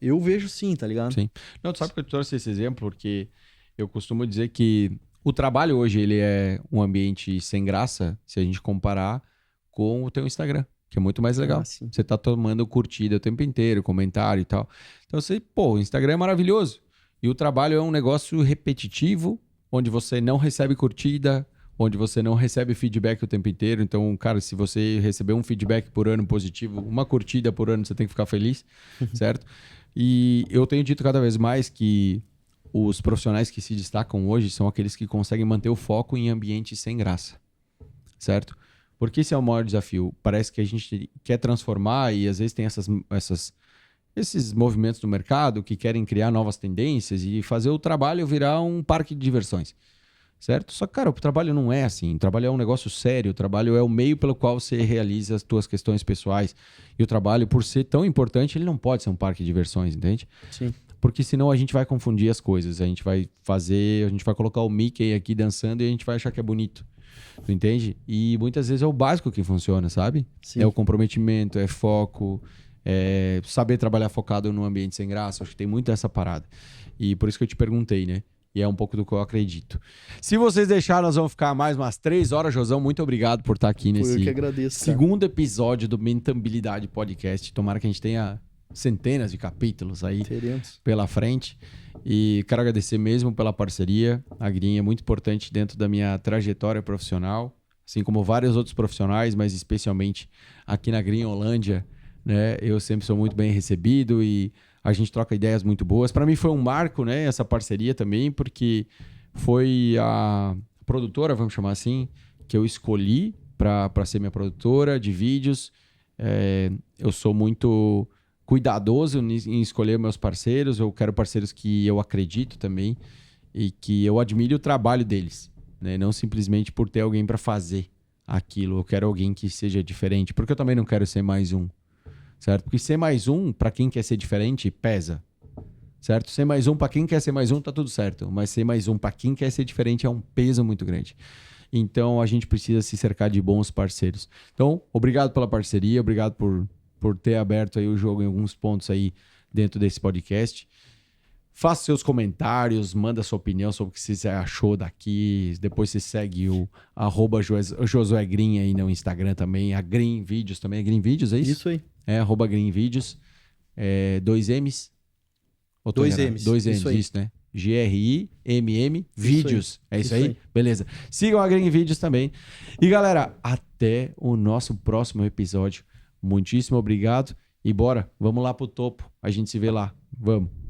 eu vejo sim, tá ligado? Sim. Não, tu sabe que eu trouxe esse exemplo porque eu costumo dizer que o trabalho hoje ele é um ambiente sem graça se a gente comparar com o teu Instagram, que é muito mais legal. Você tá tomando curtida o tempo inteiro, comentário e tal. Então o Instagram é maravilhoso. E o trabalho é um negócio repetitivo, onde você não recebe curtida, onde você não recebe feedback o tempo inteiro. Então, cara, se você receber um feedback por ano positivo, uma curtida por ano, você tem que ficar feliz, certo? E eu tenho dito cada vez mais que os profissionais que se destacam hoje são aqueles que conseguem manter o foco em ambientes sem graça, certo? Porque esse é o maior desafio. Parece que a gente quer transformar e às vezes tem esses movimentos no mercado que querem criar novas tendências e fazer o trabalho virar um parque de diversões, certo? Só que, cara, o trabalho não é assim. O trabalho é um negócio sério. O trabalho é o meio pelo qual você realiza as tuas questões pessoais. E o trabalho, por ser tão importante, ele não pode ser um parque de diversões, entende? Sim. Porque senão a gente vai confundir as coisas. A gente vai colocar o Mickey aqui dançando e a gente vai achar que é bonito. Tu entende? E muitas vezes é o básico que funciona, sabe? Sim. É o comprometimento, é foco, é saber trabalhar focado num ambiente sem graça. Acho que tem muito dessa parada. E por isso que eu te perguntei, né? E é um pouco do que eu acredito. Se vocês deixarem, nós vamos ficar mais umas 3 horas. Josão, muito obrigado por estar aqui nesse eu que agradeço, segundo episódio do Mentabilidade Podcast. Tomara que a gente tenha centenas de capítulos aí pela frente. E quero agradecer mesmo pela parceria. A Green é muito importante dentro da minha trajetória profissional, assim como vários outros profissionais, mas especialmente aqui na Green Holândia, né? Eu sempre sou muito bem recebido e a gente troca ideias muito boas. Para mim foi um marco, né, essa parceria também, porque foi a produtora, vamos chamar assim, que eu escolhi para ser minha produtora de vídeos. Eu sou muito cuidadoso em escolher meus parceiros. Eu quero parceiros que eu acredito também e que eu admire o trabalho deles, né? Não simplesmente por ter alguém para fazer aquilo. Eu quero alguém que seja diferente, porque eu também não quero ser mais um, certo? Porque ser mais um, para quem quer ser diferente, pesa, certo? Ser mais um, para quem quer ser mais um, tá tudo certo. Mas ser mais um, para quem quer ser diferente, é um peso muito grande. Então, a gente precisa se cercar de bons parceiros. Então, obrigado pela parceria, obrigado por ter aberto aí o jogo em alguns pontos aí dentro desse podcast. Faça seus comentários, manda sua opinião sobre o que você achou daqui. Depois você segue o @Josué Green aí no Instagram também. A Green Vídeos também. É Green Vídeos, é isso? Isso aí. É, @Green Vídeos. 2 M's? Ou tô 2 errado? M's. 2 M's, Isso aí. isso, né? GRIMM Vídeos. É isso Isso aí? aí. Beleza. Sigam a Green Vídeos também. E galera, até o nosso próximo episódio. Muitíssimo obrigado. E bora, vamos lá pro topo. A gente se vê lá. Vamos.